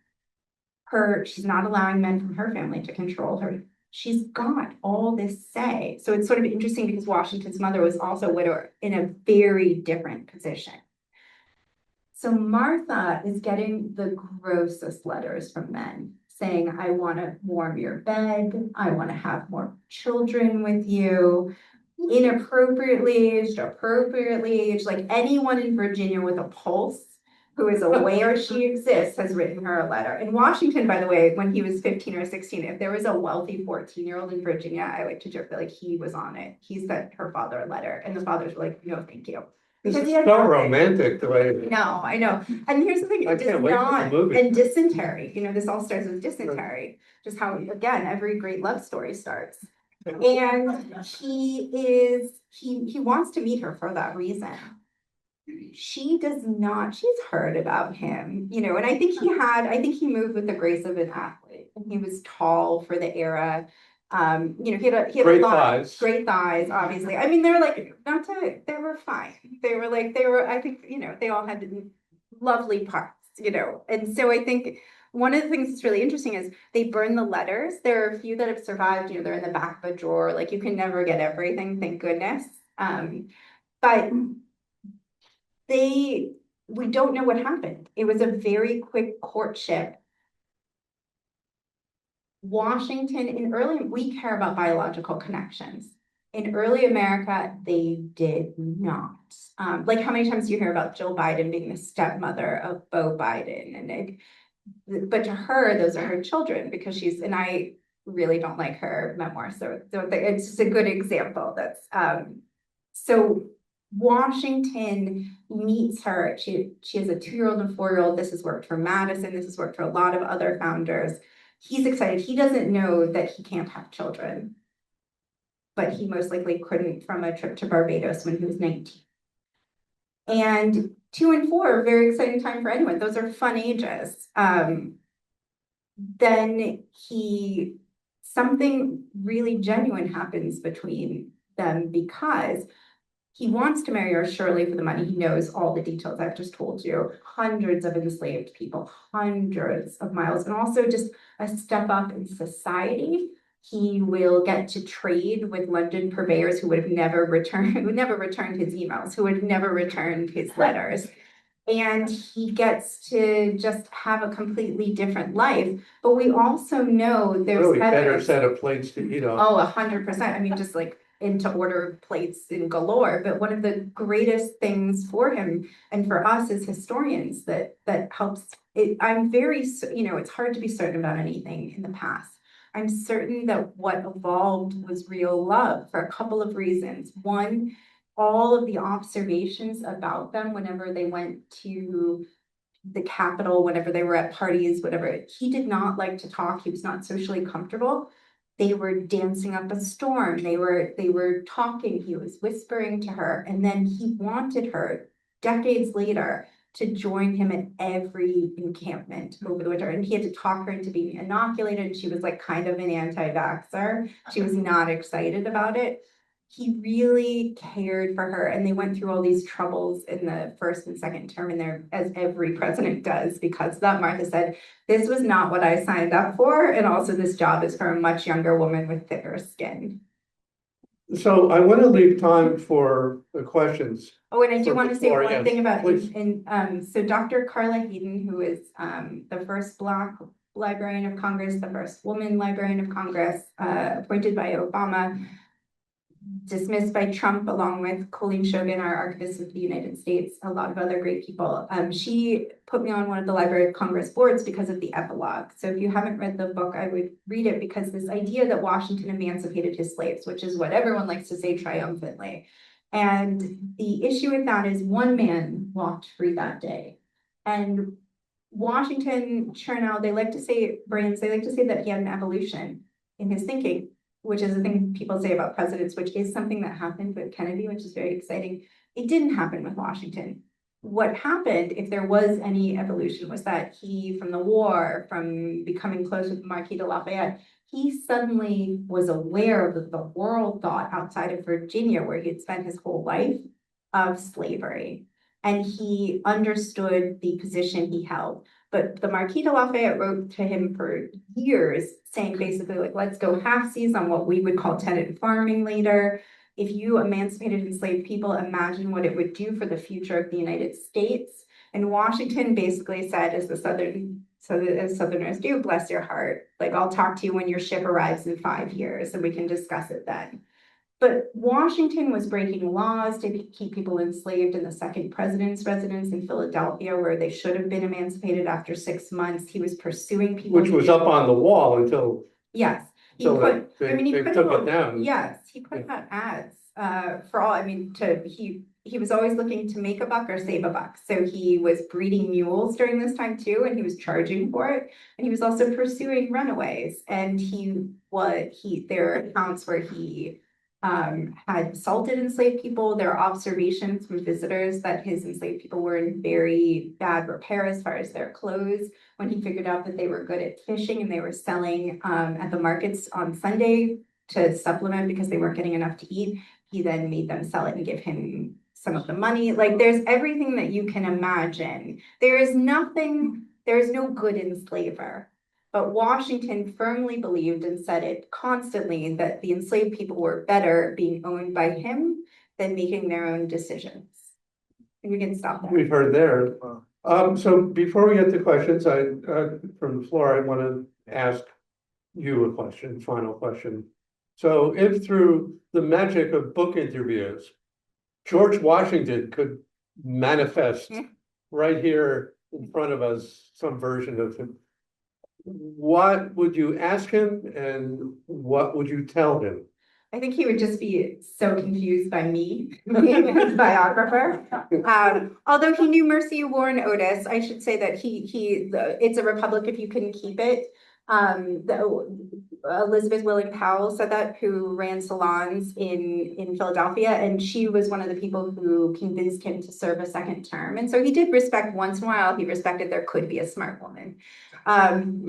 She's not allowing men from her family to control her. She's got all this say. So it's sort of interesting because Washington's mother was also a widower in a very different position. So Martha is getting the grossest letters from men saying, I want to warm your bed. I want to have more children with you. Inappropriately aged, like anyone in Virginia with a pulse who is aware she exists has written her a letter. In Washington, by the way, when he was 15 or 16, if there was a wealthy 14-year-old in Virginia, I like to joke that like he was on it. He sent her father a letter, and the fathers were like, no, thank you. this Because is he had so nothing. romantic the way. No, I know. And here's the thing, I it can't does wait for the not, movie. and dysentery, this all starts with dysentery, just how, again, every great love story starts. And he wants to meet her for that reason. She does not, she's heard about him, and I think he moved with the grace of an athlete, and he was tall for the era. He had Great a lot, thighs. great thighs, obviously. I mean, they're like, they were fine. I think, they all had lovely parts, and so I think one of the things that's really interesting is they burn the letters. There are a few that have survived, they're in the back of a drawer, like you can never get everything, thank goodness. But we don't know what happened. It was a very quick courtship. We care about biological connections. In early America, they did not. Like how many times do you hear about Jill Biden being the stepmother of Beau Biden? And but to her, those are her children because and I really don't like her memoir. So it's just a good example. So Washington meets her. She has a 2-year-old and 4-year-old. This has worked for Madison. This has worked for a lot of other founders. He's excited. He doesn't know that he can't have children, but he most likely couldn't from a trip to Barbados when he was 19. And 2 and 4 are very exciting time for anyone. Those are fun ages. Then something really genuine happens between them because he wants to marry her surely for the money. He knows all the details I've just told you, hundreds of enslaved people, hundreds of miles, and also just a step up in society. He will get to trade with London purveyors who would never returned his emails, who would never returned his letters. And he gets to just have a completely different life. But we also know there's really better set of plates to eat on. Oh, 100%. I mean, just like into order plates in galore. But one of the greatest things for him and for us as historians that helps it, I'm very, it's hard to be certain about anything in the past. I'm certain that what evolved was real love for a couple of reasons. One, all of the observations about them whenever they went to the Capitol, whenever they were at parties, whatever, he did not like to talk. He was not socially comfortable. They were dancing up a storm. They were talking. He was whispering to her. And then he wanted her decades later to join him at every encampment over the winter. And he had to talk her into being inoculated. And she was like kind of an anti-vaxxer. She was not excited about it. He really cared for her, and they went through all these troubles in the first and second term in there, as every president does, because that Martha said, this was not what I signed up for, and also this job is for a much younger woman with thicker skin. So I want to leave time for the questions. Oh, and I do want to say one thing about please. so Dr. Carla Hayden, who is the first Black Librarian of Congress, the first woman Librarian of Congress, appointed by Obama, dismissed by Trump, along with Colleen Shogan, our archivist of the United States, a lot of other great people. She put me on one of the Library of Congress boards because of the epilogue. So if you haven't read the book, I would read it, because this idea that Washington emancipated his slaves, which is what everyone likes to say triumphantly. And the issue with that is one man walked free that day. And Washington, Chernow, they like to say that he had an evolution in his thinking, which is a thing people say about presidents, which is something that happened with Kennedy, which is very exciting. It didn't happen with Washington. What happened, if there was any evolution, was that he, from the war, from becoming close with Marquis de Lafayette, he suddenly was aware of the world thought outside of Virginia, where he had spent his whole life, of slavery. And he understood the position he held. But the Marquis de Lafayette wrote to him for years, saying basically, like, let's go halfsies on what we would call tenant farming later. If you emancipated enslaved people, imagine what it would do for the future of the United States. And Washington basically said, as Southerners do, bless your heart. Like, I'll talk to you when your ship arrives in 5 years and we can discuss it then. But Washington was breaking laws to keep people enslaved in the second president's residence in Philadelphia, where they should have been emancipated after 6 months. He was pursuing people. Which was up on the wall until. Yes. He took it down. Yes, he put out ads for all, he was always looking to make a buck or save a buck. So he was breeding mules during this time too, and he was charging for it. And he was also pursuing runaways. And there are accounts where he had assaulted enslaved people. There are observations from visitors that his enslaved people were in very bad repair as far as their clothes. When he figured out that they were good at fishing and they were selling at the markets on Sunday to supplement because they weren't getting enough to eat, he then made them sell it and give him some of the money. Like, there's everything that you can imagine. There is no good enslaver. But Washington firmly believed, and said it constantly, that the enslaved people were better being owned by him than making their own decisions. And we can stop there. We've heard there. So before we get to questions, from the floor, I want to ask you a question, final question. So if through the magic of book interviews, George Washington could manifest right here in front of us some version of him, what would you ask him and what would you tell him? I think he would just be so confused by me being his biographer. Although he knew Mercy Warren Otis, I should say that it's a republic if you can keep it. Elizabeth Willing Powell said that, who ran salons in Philadelphia, and she was one of the people who convinced him to serve a second term. And so he did respect, once in a while, he respected there could be a smart woman.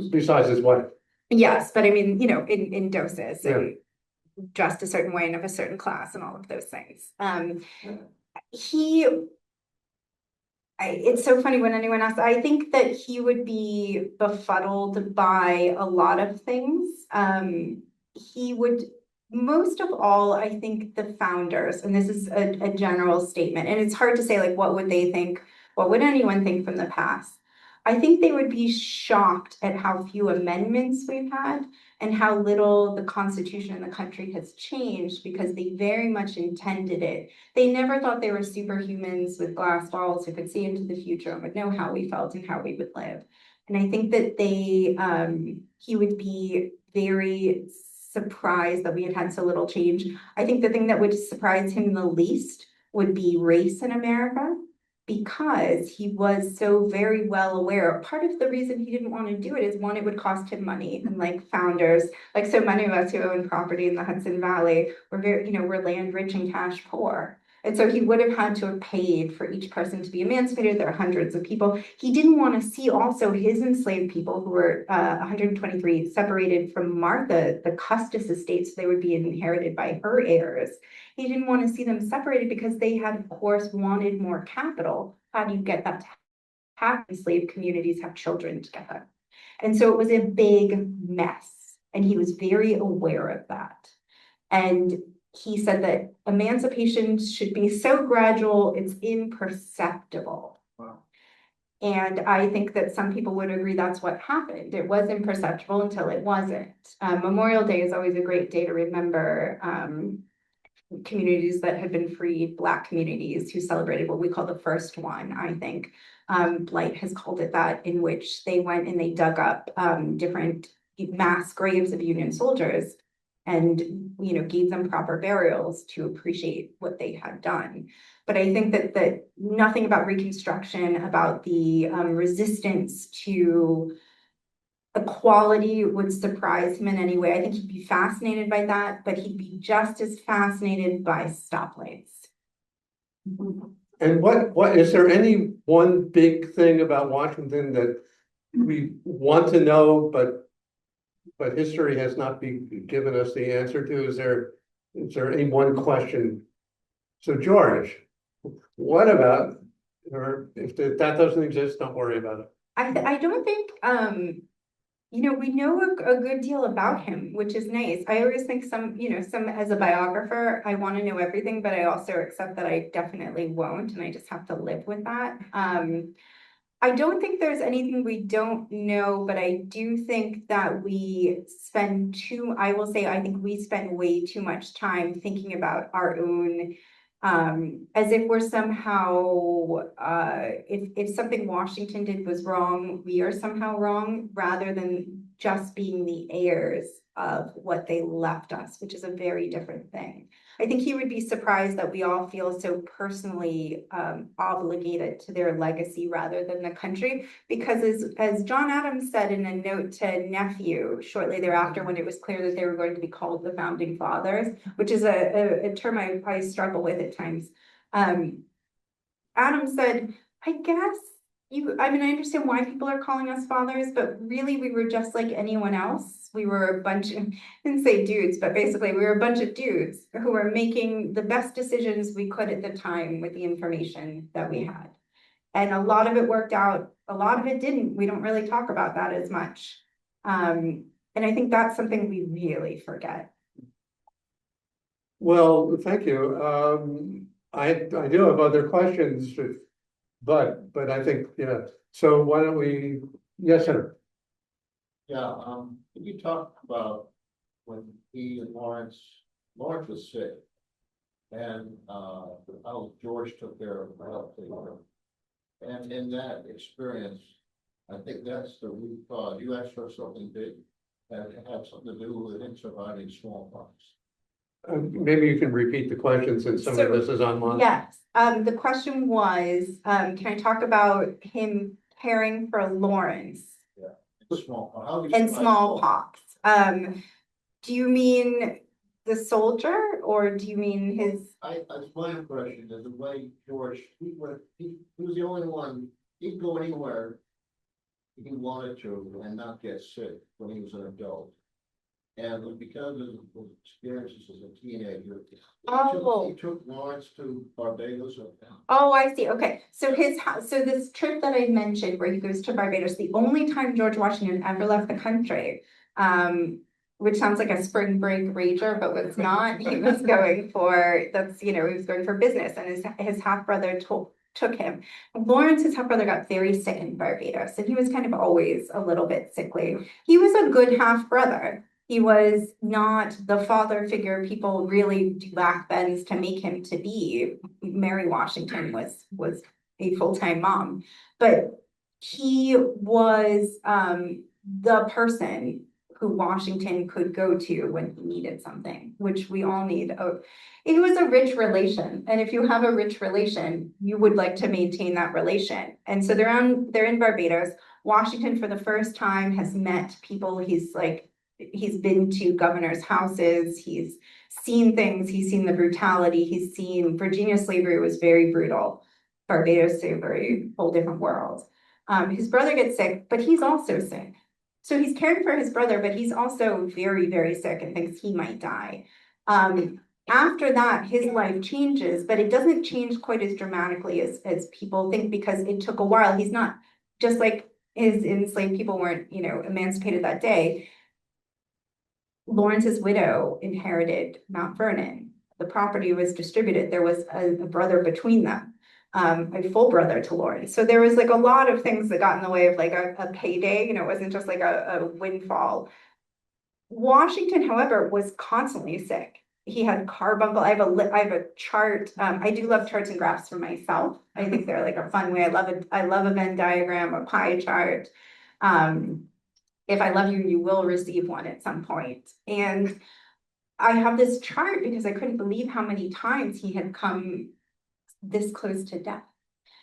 Besides his wife. Yes, but I mean, in doses. Yeah. And dressed a certain way and of a certain class and all of those things. It's so funny when anyone asks, I think that he would be befuddled by a lot of things. He would, most of all, I think the founders, and this is a general statement, and it's hard to say, like, what would they think? What would anyone think from the past? I think they would be shocked at how few amendments we've had and how little the Constitution in the country has changed, because they very much intended it. They never thought they were superhumans with glass balls who could see into the future and would know how we felt and how we would live. And I think that he would be very surprised that we had had so little change. I think the thing that would surprise him the least would be race in America, because he was so very well aware. Part of the reason he didn't want to do it is, one, it would cost him money. And like founders, like so many of us who own property in the Hudson Valley, we're land rich and cash poor. And so he would have had to have paid for each person to be emancipated. There are hundreds of people. He didn't want to see also his enslaved people, who were 123, separated from Martha, the Custis estate, so they would be inherited by her heirs. He didn't want to see them separated because they had, of course, wanted more capital. How do you get that to have enslaved communities have children together? And so it was a big mess, and he was very aware of that. And he said that emancipation should be so gradual, it's imperceptible. Wow. And I think that some people would agree that's what happened. It was imperceptible until it wasn't. Memorial Day is always a great day to remember communities that had been freed, Black communities who celebrated what we call the first one, I think. Blight has called it that, in which they went and they dug up different mass graves of Union soldiers and gave them proper burials to appreciate what they had done. But I think that nothing about Reconstruction, about the resistance to equality would surprise him in any way. I think he'd be fascinated by that, but he'd be just as fascinated by stoplights. And what is there any one big thing about Washington that we want to know, but history has not given us the answer to? Is there any one question? So George, what about, or if that doesn't exist, don't worry about it. I don't think we know a good deal about him, which is nice. I always think some as a biographer, I want to know everything, but I also accept that I definitely won't, and I just have to live with that. I don't think there's anything we don't know, but I do think that I think we spend way too much time thinking about our own, as if we're somehow, if something Washington did was wrong, we are somehow wrong, rather than just being the heirs of what they left us, which is a very different thing. I think he would be surprised that we all feel so personally obligated to their legacy rather than the country, because as John Adams said in a note to nephew shortly thereafter, when it was clear that they were going to be called the Founding Fathers, which is a term I struggle with at times. Adams said, I guess I understand why people are calling us fathers, but really we were just like anyone else. We were a bunch of, I didn't say dudes, but basically we were a bunch of dudes who were making the best decisions we could at the time with the information that we had. And a lot of it worked out, a lot of it didn't. We don't really talk about that as much. And I think that's something we really forget. Well, thank you. I do have other questions, but I think, so why don't we, yes, sir. Yeah, can you talk about when he and Lawrence was sick, and how George took care of him, And in that experience, I think that's the root cause. You asked for something big that had something to do with him surviving smallpox. Maybe you can repeat the question since some of this is online. Yes, the question was, can I talk about him caring for Lawrence Smallpox. How he and survived smallpox? Do you mean the soldier or do you mean his? That's my impression, that the way George, he was the only one, he'd go anywhere he wanted to and not get sick when he was an adult. And because of his experiences as a teenager, he took Lawrence to Barbados. Oh, I see. Okay, so so this trip that I mentioned where he goes to Barbados, the only time George Washington ever left the country, which sounds like a spring break rager, but was not. He was going for he was going for business, and his half brother took him. Lawrence, his half brother, got very sick in Barbados, and he was kind of always a little bit sickly. He was a good half brother. He was not the father figure people really do back bends to make him to be. Mary Washington was a full-time mom, but he was the person who Washington could go to when he needed something, which we all need. It was a rich relation, and if you have a rich relation, you would like to maintain that relation. And so they're in Barbados. Washington, for the first time, has met people. He's been to governors' houses, he's seen things, he's seen the brutality, he's seen Virginia slavery was very brutal. Barbados slavery, whole different world. His brother gets sick, but he's also sick. So he's caring for his brother, but he's also very, very sick and thinks he might die. After that, his life changes, but it doesn't change quite as dramatically as people think, because it took a while. He's not, just like his enslaved people weren't, emancipated that day. Lawrence's widow inherited Mount Vernon. The property was distributed. There was a brother between them, a full brother to Lawrence. So there was a lot of things that got in the way of a payday. It wasn't just a windfall. Washington, however, was constantly sick. He had carbuncle. I have a chart. I do love charts and graphs for myself. I think they're a fun way. I love a Venn diagram, a pie chart. If I love you, you will receive one at some point. And I have this chart because I couldn't believe how many times he had come this close to death.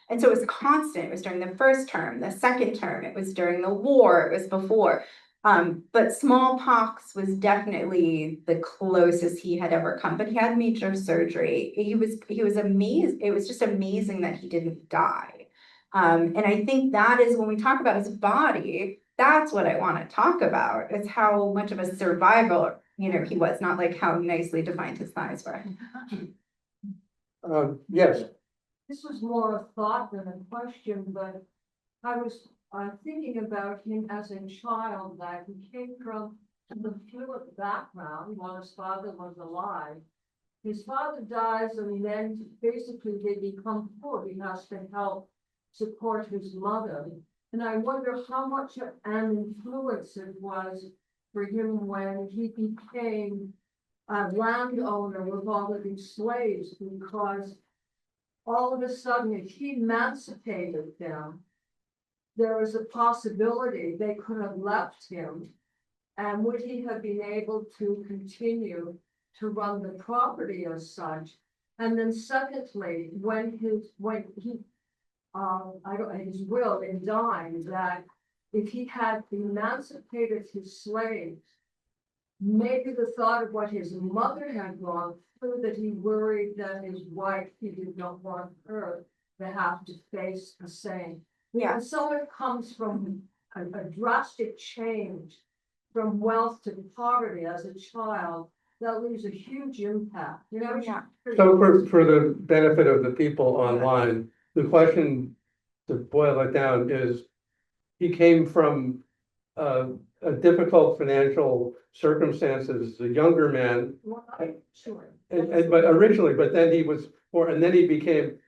And so it was constant. It was during the first term, the second term, it was during the war, it was before. But smallpox was definitely the closest he had ever come, but he had major surgery. He was amazed. It was just amazing that he didn't die. And I think that is when we talk about his body, that's what I want to talk about. It's how much of a survivor, he was, not how nicely defined his thighs were. Yes. This was more a thought than a question, but I was thinking about him as a child, that he came from the affluent background while his father was alive. His father dies, and then basically they become poor. He has to help support his mother. And I wonder how much of an influence it was for him when he became a landowner with all of these slaves, because all of a sudden, if he emancipated them, there was a possibility they could have left him. And would he have been able to continue to run the property as such? And then secondly, when his will in dying, that if he had emancipated his slaves, maybe the thought of what his mother had gone through, that he worried that his wife, he did not want her to have to face the same. Yeah. When someone comes from a drastic change from wealth to poverty as a child, that leaves a huge impact. Yeah. So for the benefit of the people online, the question, to boil it down, is he came from a difficult financial circumstances as a younger man. Sure. But originally, but then he was poor, and then he became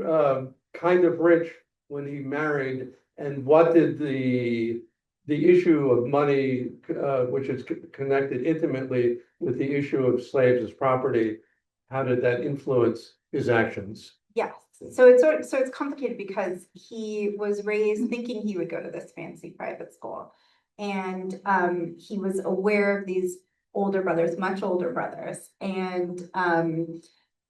kind of rich when he married. And what did the issue of money, which is connected intimately with the issue of slaves as property, how did that influence his actions? Yes. So it's complicated because he was raised thinking he would go to this fancy private school. And he was aware of these older brothers, much older brothers, and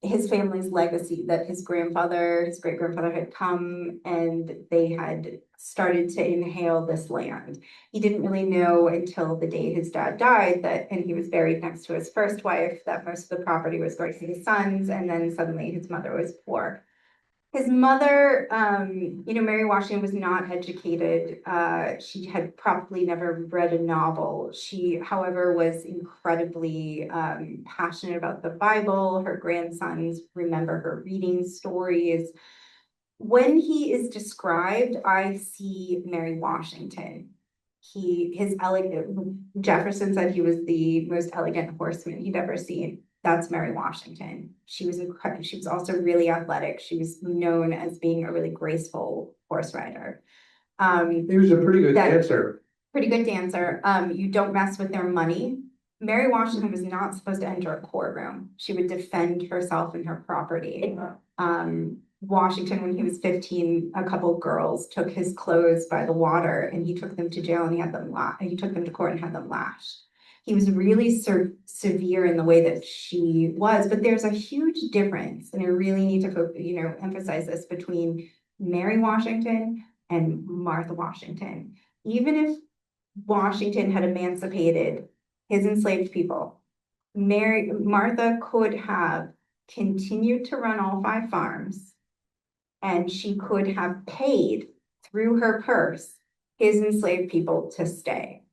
his family's legacy, that his grandfather, his great grandfather had come and they had started to inhale this land. He didn't really know until the day his dad died that, and he was buried next to his first wife, that most of the property was going to his sons, and then suddenly his mother was poor. His mother, Mary Washington was not educated. She had probably never read a novel. She, however, was incredibly passionate about the Bible. Her grandsons remember her reading stories. When he is described, I see Mary Washington. Jefferson said he was the most elegant horseman he'd ever seen. That's Mary Washington. She was incredible. She was also really athletic. She was known as being a really graceful horse rider. He was a pretty good dancer. Pretty good dancer. You don't mess with their money. Mary Washington was not supposed to enter a courtroom. She would defend herself and her property. Washington, when he was 15, a couple girls took his clothes by the water and he took them to jail and he took them to court and had them lashed. He was really severe in the way that she was, but there's a huge difference, and I really need to emphasize this, between Mary Washington and Martha Washington. Even if Washington had emancipated his enslaved people, Martha could have continued to run all 5 farms, and she could have paid through her purse his enslaved people to stay.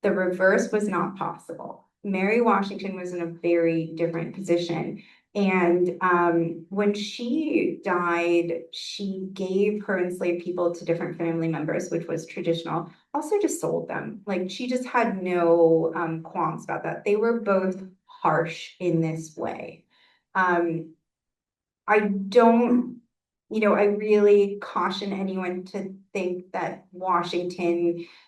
The reverse was not possible. Mary Washington was in a very different position. And when she died, she gave her enslaved people to different family members, which was traditional. Also just sold them. Like, she just had no qualms about that. They were both harsh in this way. I really caution anyone to think that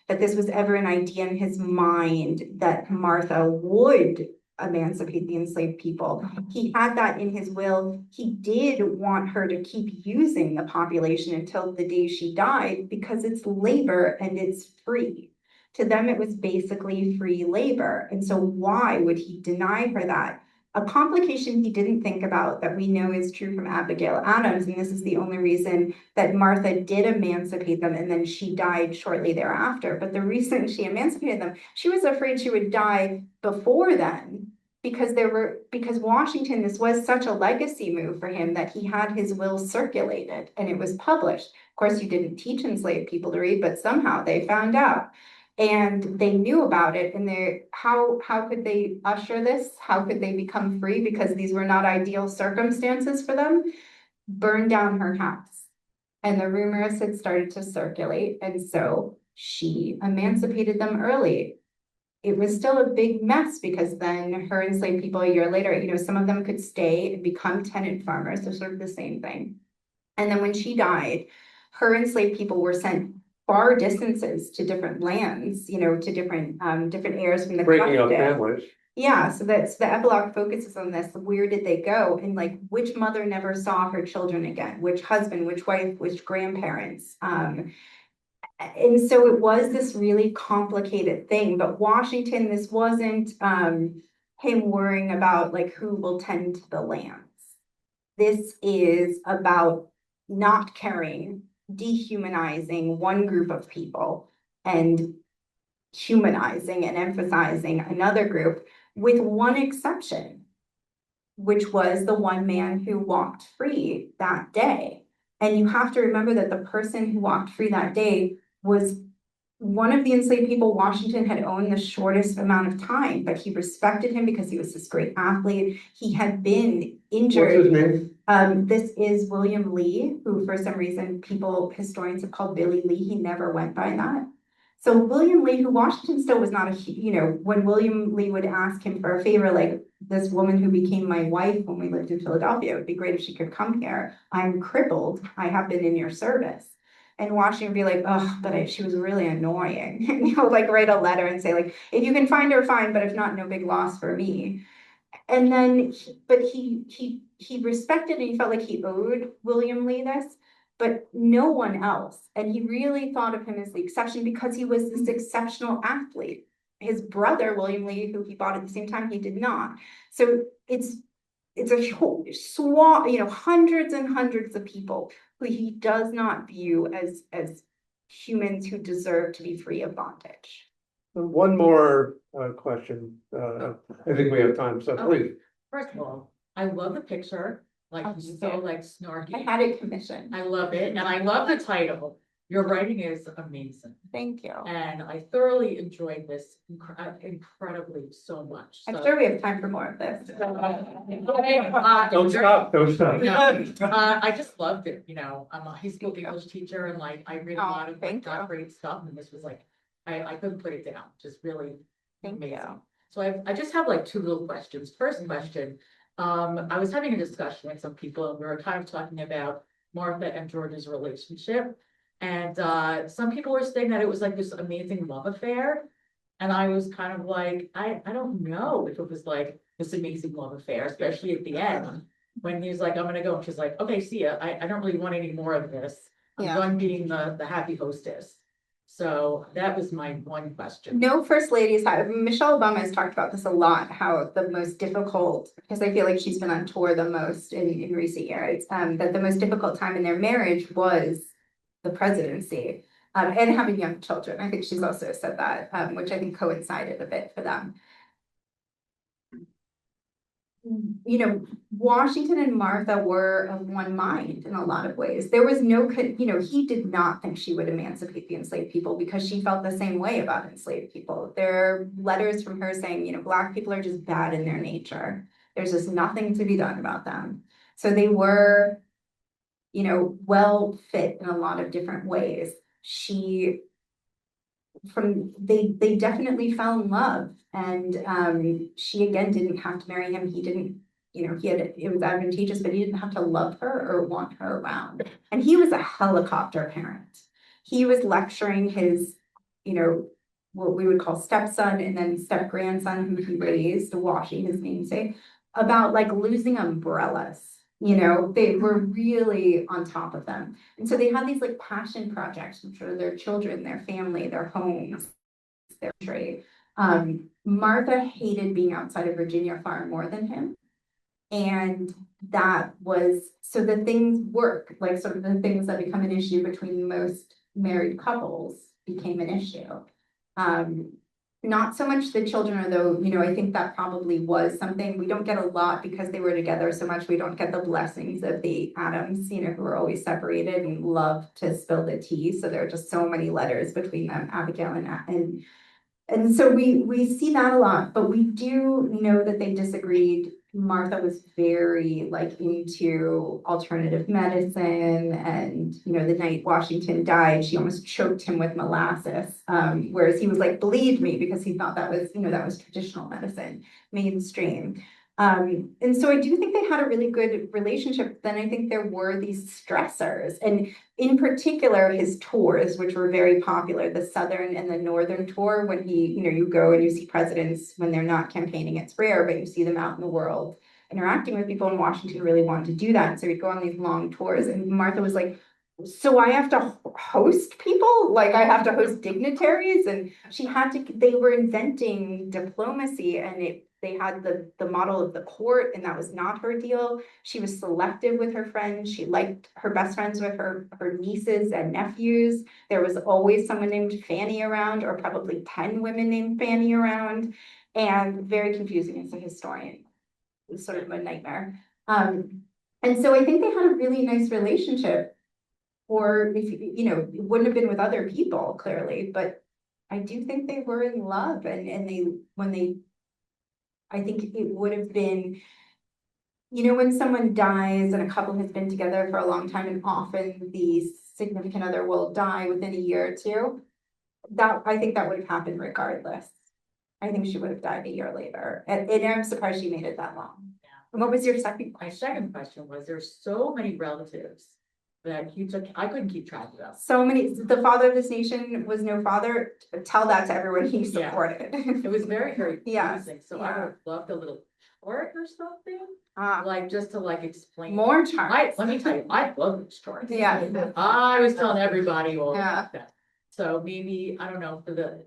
this was ever an idea in his mind that Martha would emancipate the enslaved people. He had that in his will. He did want her to keep using the population until the day she died, because it's labor and it's free. To them, it was basically free labor. And so why would he deny her that? A complication he didn't think about that we know is true from Abigail Adams, and this is the only reason that Martha did emancipate them, and then she died shortly thereafter. But the reason she emancipated them, she was afraid she would die before then, because Washington, this was such a legacy move for him that he had his will circulated and it was published. Of course, you didn't teach enslaved people to read, but somehow they found out. And they knew about it, and how could they usher this? How could they become free? Because these were not ideal circumstances for them. Burn down her house. And the rumors had started to circulate, and so she emancipated them early. It was still a big mess, because then her enslaved people a year later, some of them could stay and become tenant farmers, so sort of the same thing. And then when she died, her enslaved people were sent far distances to different lands, to different heirs from the Breaking up collective. families. Yeah, so the epilogue focuses on this. Where did they go? And which mother never saw her children again? Which husband, which wife, which grandparents? And so it was this really complicated thing. But Washington, this wasn't him worrying about who will tend to the lands. This is about not caring, dehumanizing one group of people and humanizing and emphasizing another group, with one exception, which was the one man who walked free that day. And you have to remember that the person who walked free that day was one of the enslaved people Washington had owned the shortest amount of time, but he respected him because he was this great athlete. He had been injured. What's his name? This is William Lee, who for some reason historians have called Billy Lee. He never went by that. So William Lee, who Washington still was not when William Lee would ask him for a favor, like, this woman who became my wife when we lived in Philadelphia, it would be great if she could come here. I'm crippled. I have been in your service. And Washington would be like, oh, but she was really annoying. And write a letter and say, if you can find her, fine, but if not, no big loss for me. And then, he he respected and he felt like he owed William Lee this, but no one else. And he really thought of him as the exception because he was this exceptional athlete. His brother, William Lee, who he bought at the same time, he did not. So it's a whole swath, hundreds and hundreds of people who he does not view as humans who deserve to be free of bondage. One more question. I think we have time, so please. First of all, I love the picture, like Oh, so yeah. like I snarky. had it commissioned. I love it, and I love the title. Your writing is amazing, Thank you. and I thoroughly enjoyed this incredibly so much. I'm So- sure we have time for more of this. Don't stop, don't stop. I just loved it, I'm a high school English teacher and like I read a Oh, lot of like thank you. not great stuff and this was like, I couldn't put it down, just really Thank amazing. you. So I just have like two little questions. First question, I was having a discussion with some people and we were kind of talking about Martha and George's relationship. And some people were saying that it was like this amazing love affair. And I was kind of like, I don't know if it was like this amazing love affair, especially at the end. When he was like, I'm gonna go, and she's like, okay, see ya. I don't really want any more of this. I'm Yeah. done being the happy hostess. So that was my one question. No first ladies have, Michelle Obama has talked about this a lot, how the most difficult, because I feel like she's been on tour the most in recent years, that the most difficult time in their marriage was the presidency, and having young children. I think she's also said that, which I think coincided a bit for them. Washington and Martha were of one mind in a lot of ways. There was no, he did not think she would emancipate the enslaved people because she felt the same way about enslaved people. There are letters from her saying, Black people are just bad in their nature. There's just nothing to be done about them. So they were, well fit in a lot of different ways. They definitely fell in love, and she again didn't have to marry him. He didn't, it was advantageous, but he didn't have to love her or want her around. And he was a helicopter parent. He was lecturing his, what we would call stepson and then step grandson who he raised, Washi, his namesake, about like losing umbrellas. They were really on top of them. And so they had these like passion projects, which are their children, their family, their homes, their trade. Martha hated being outside of Virginia far more than him. And that was, so the things work, like sort of the things that become an issue between most married couples became an issue. Not so much the children, although, I think that probably was something. We don't get a lot because they were together so much. We don't get the blessings of the Adams, who are always separated and love to spill the tea. So there are just so many letters between them, Abigail and so we see that a lot, but we do know that they disagreed. Martha was very into alternative medicine, and the night Washington died, she almost choked him with molasses, whereas he was like, believe me, because he thought that was that was traditional medicine, mainstream. And so I do think they had a really good relationship. Then I think there were these stressors, and in particular his tours, which were very popular, the Southern and the Northern tour, when he, you go and you see presidents when they're not campaigning, it's rare, but you see them out in the world interacting with people, and Washington really wanted to do that. And so he'd go on these long tours, and Martha was like, so I have to host people, like I have to host dignitaries, and they were inventing diplomacy, and they had the model of the court, and that was not her deal. She was selective with her friends. She liked her best friends with her nieces and nephews. There was always someone named Fanny around, or probably 10 women named Fanny around, and very confusing as a historian. It was sort of a nightmare. And so I think they had a really nice relationship, or if it wouldn't have been with other people, clearly, but I do think they were in love, and I think it would have been, when someone dies and a couple has been together for a long time, and often the significant other will die within a year or two, I think that would have happened regardless. I think she would have died a year later, and I'm surprised she made it that long. Yeah. And what was your second My question? second question was, there's so many relatives that he took, I couldn't keep track of them. So many, the father of this nation was no father, tell that to everyone he Yeah. supported. It was very, very Yeah, confusing, so I yeah. would have loved a little short or something, Ah, like just to like explain. more I, charts. let me tell you, I love these stories. Yeah. I was telling everybody all Yeah. about that. So maybe, I don't know,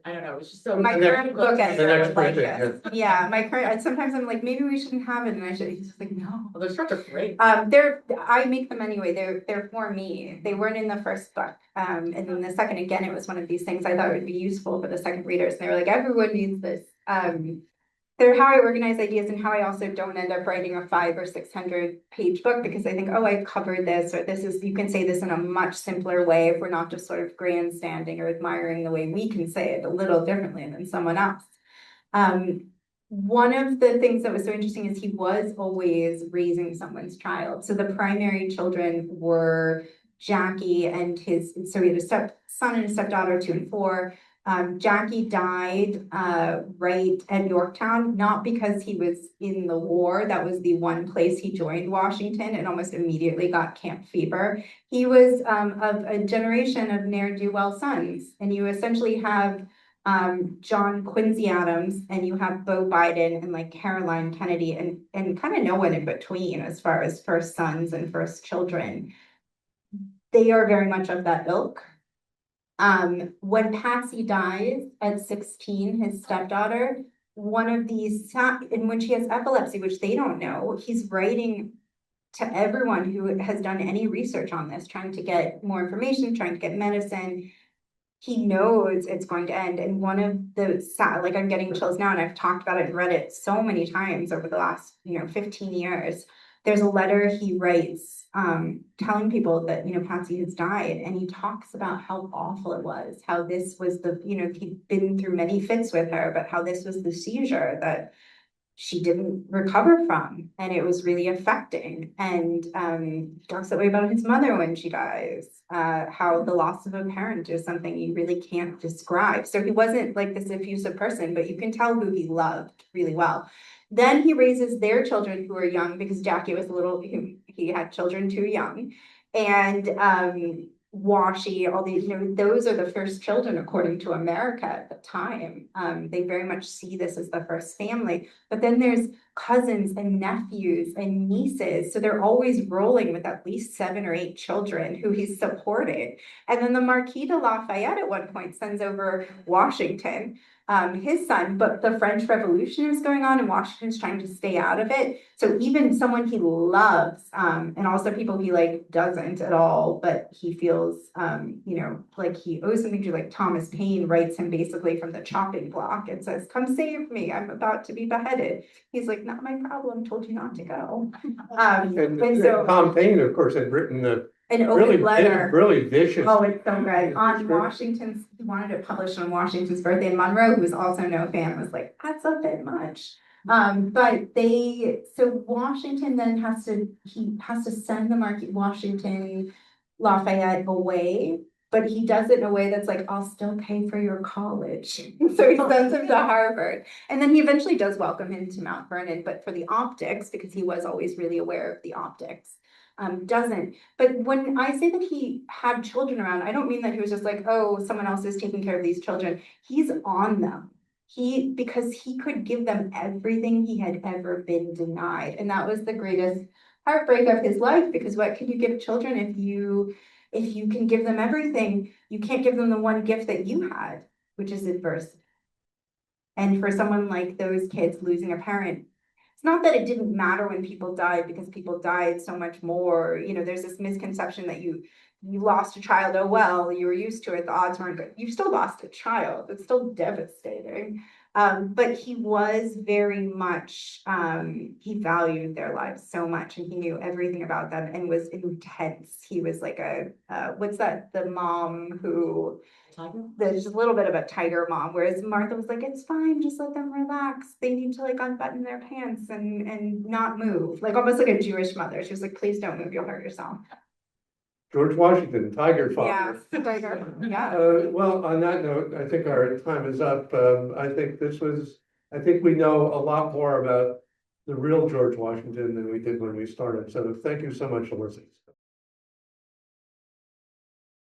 I don't know, it's just so. My current book editor next would like printing, this. Yeah, my current, sometimes I'm like, maybe we shouldn't have it, and I should, he's just like, no. Well, those shorts are great. I make them anyway, they're for me, they weren't in the first book, and then the second, again, it was one of these things I thought would be useful for the second readers, and they were like, everyone needs this. They're how I organize ideas and how I also don't end up writing a 500 or 600 page book, because I think, oh, I've covered this, or this is, you can say this in a much simpler way if we're not just sort of grandstanding or admiring the way we can say it a little differently than someone else. One of the things that was so interesting is he was always raising someone's child. So the primary children were Jackie and so he had a stepson and a stepdaughter, 2 and 4. Jackie died right at Yorktown, not because he was in the war. That was the one place he joined Washington and almost immediately got camp fever. He was of a generation of ne'er-do-well sons, and you essentially have John Quincy Adams, and you have Beau Biden and like Caroline Kennedy, and kind of no one in between as far as first sons and first children. They are very much of that ilk. When Patsy dies at 16, his stepdaughter, one of these, and when she has epilepsy, which they don't know, he's writing to everyone who has done any research on this, trying to get more information, trying to get medicine. He knows it's going to end. And one of the, like, I'm getting chills now, and I've talked about it and read it so many times over the last, 15 years. There's a letter he writes telling people that, Patsy has died. And he talks about how awful it was, how this was the, he'd been through many fits with her, but how this was the seizure that she didn't recover from, and it was really affecting. And talks that way about his mother when she dies, how the loss of a parent is something you really can't describe. So he wasn't like this effusive person, but you can tell who he loved really well. Then he raises their children who are young, because Jackie was he had children too young. And Washi, all these, those are the first children according to America at the time. They very much see this as the first family. But then there's cousins and nephews and nieces. So they're always rolling with at least 7 or 8 children who he's supported. And then the Marquis de Lafayette at one point sends over Washington, his son, but the French Revolution is going on and Washington's trying to stay out of it. So even someone he loves, and also people he doesn't at all, but he feels, like he owes something to, like Thomas Paine writes him basically from the chopping block and says, come save me, I'm about to be beheaded. He's like, not my problem, told you not to go. And so Tom Paine, of course, had written an really, open letter. really vicious. Oh, it's so good. On It's good. Washington's, he wanted it published on Washington's birthday, and Monroe, who was also no fan, was like, that's a bit much. But so Washington then has to send the Marquis Washington Lafayette away, but he does it in a way that's like, I'll still pay for your college. So he sends him to Harvard. And then he eventually does welcome him to Mount Vernon, but for the optics, because he was always really aware of the optics. Doesn't. But when I say that he had children around, I don't mean that he was just like, oh, someone else is taking care of these children. He's on them. Because he could give them everything he had ever been denied. And that was the greatest heartbreak of his life, because what can you give children if you can give them everything? You can't give them the one gift that you had, which is adversity. And for someone like those kids losing a parent, it's not that it didn't matter when people died, because people died so much more. There's this misconception that you lost a child. Oh, well, you were used to it. The odds weren't good. You still lost a child. It's still devastating. But he was very much, he valued their lives so much, and he knew everything about them and was intense. He was like what's that? The mom who, there's a little bit of a tiger mom, whereas Martha was like, it's fine, just let them relax. They need to unbutton their pants and not move. Like almost like a Jewish mother. She was like, please don't move, you'll hurt yourself. George Washington, Tiger Yeah, Father. tiger. Yeah. Well, on that note, I think our time is up. I think we know a lot more about the real George Washington than we did when we started. So thank you so much, Alexis.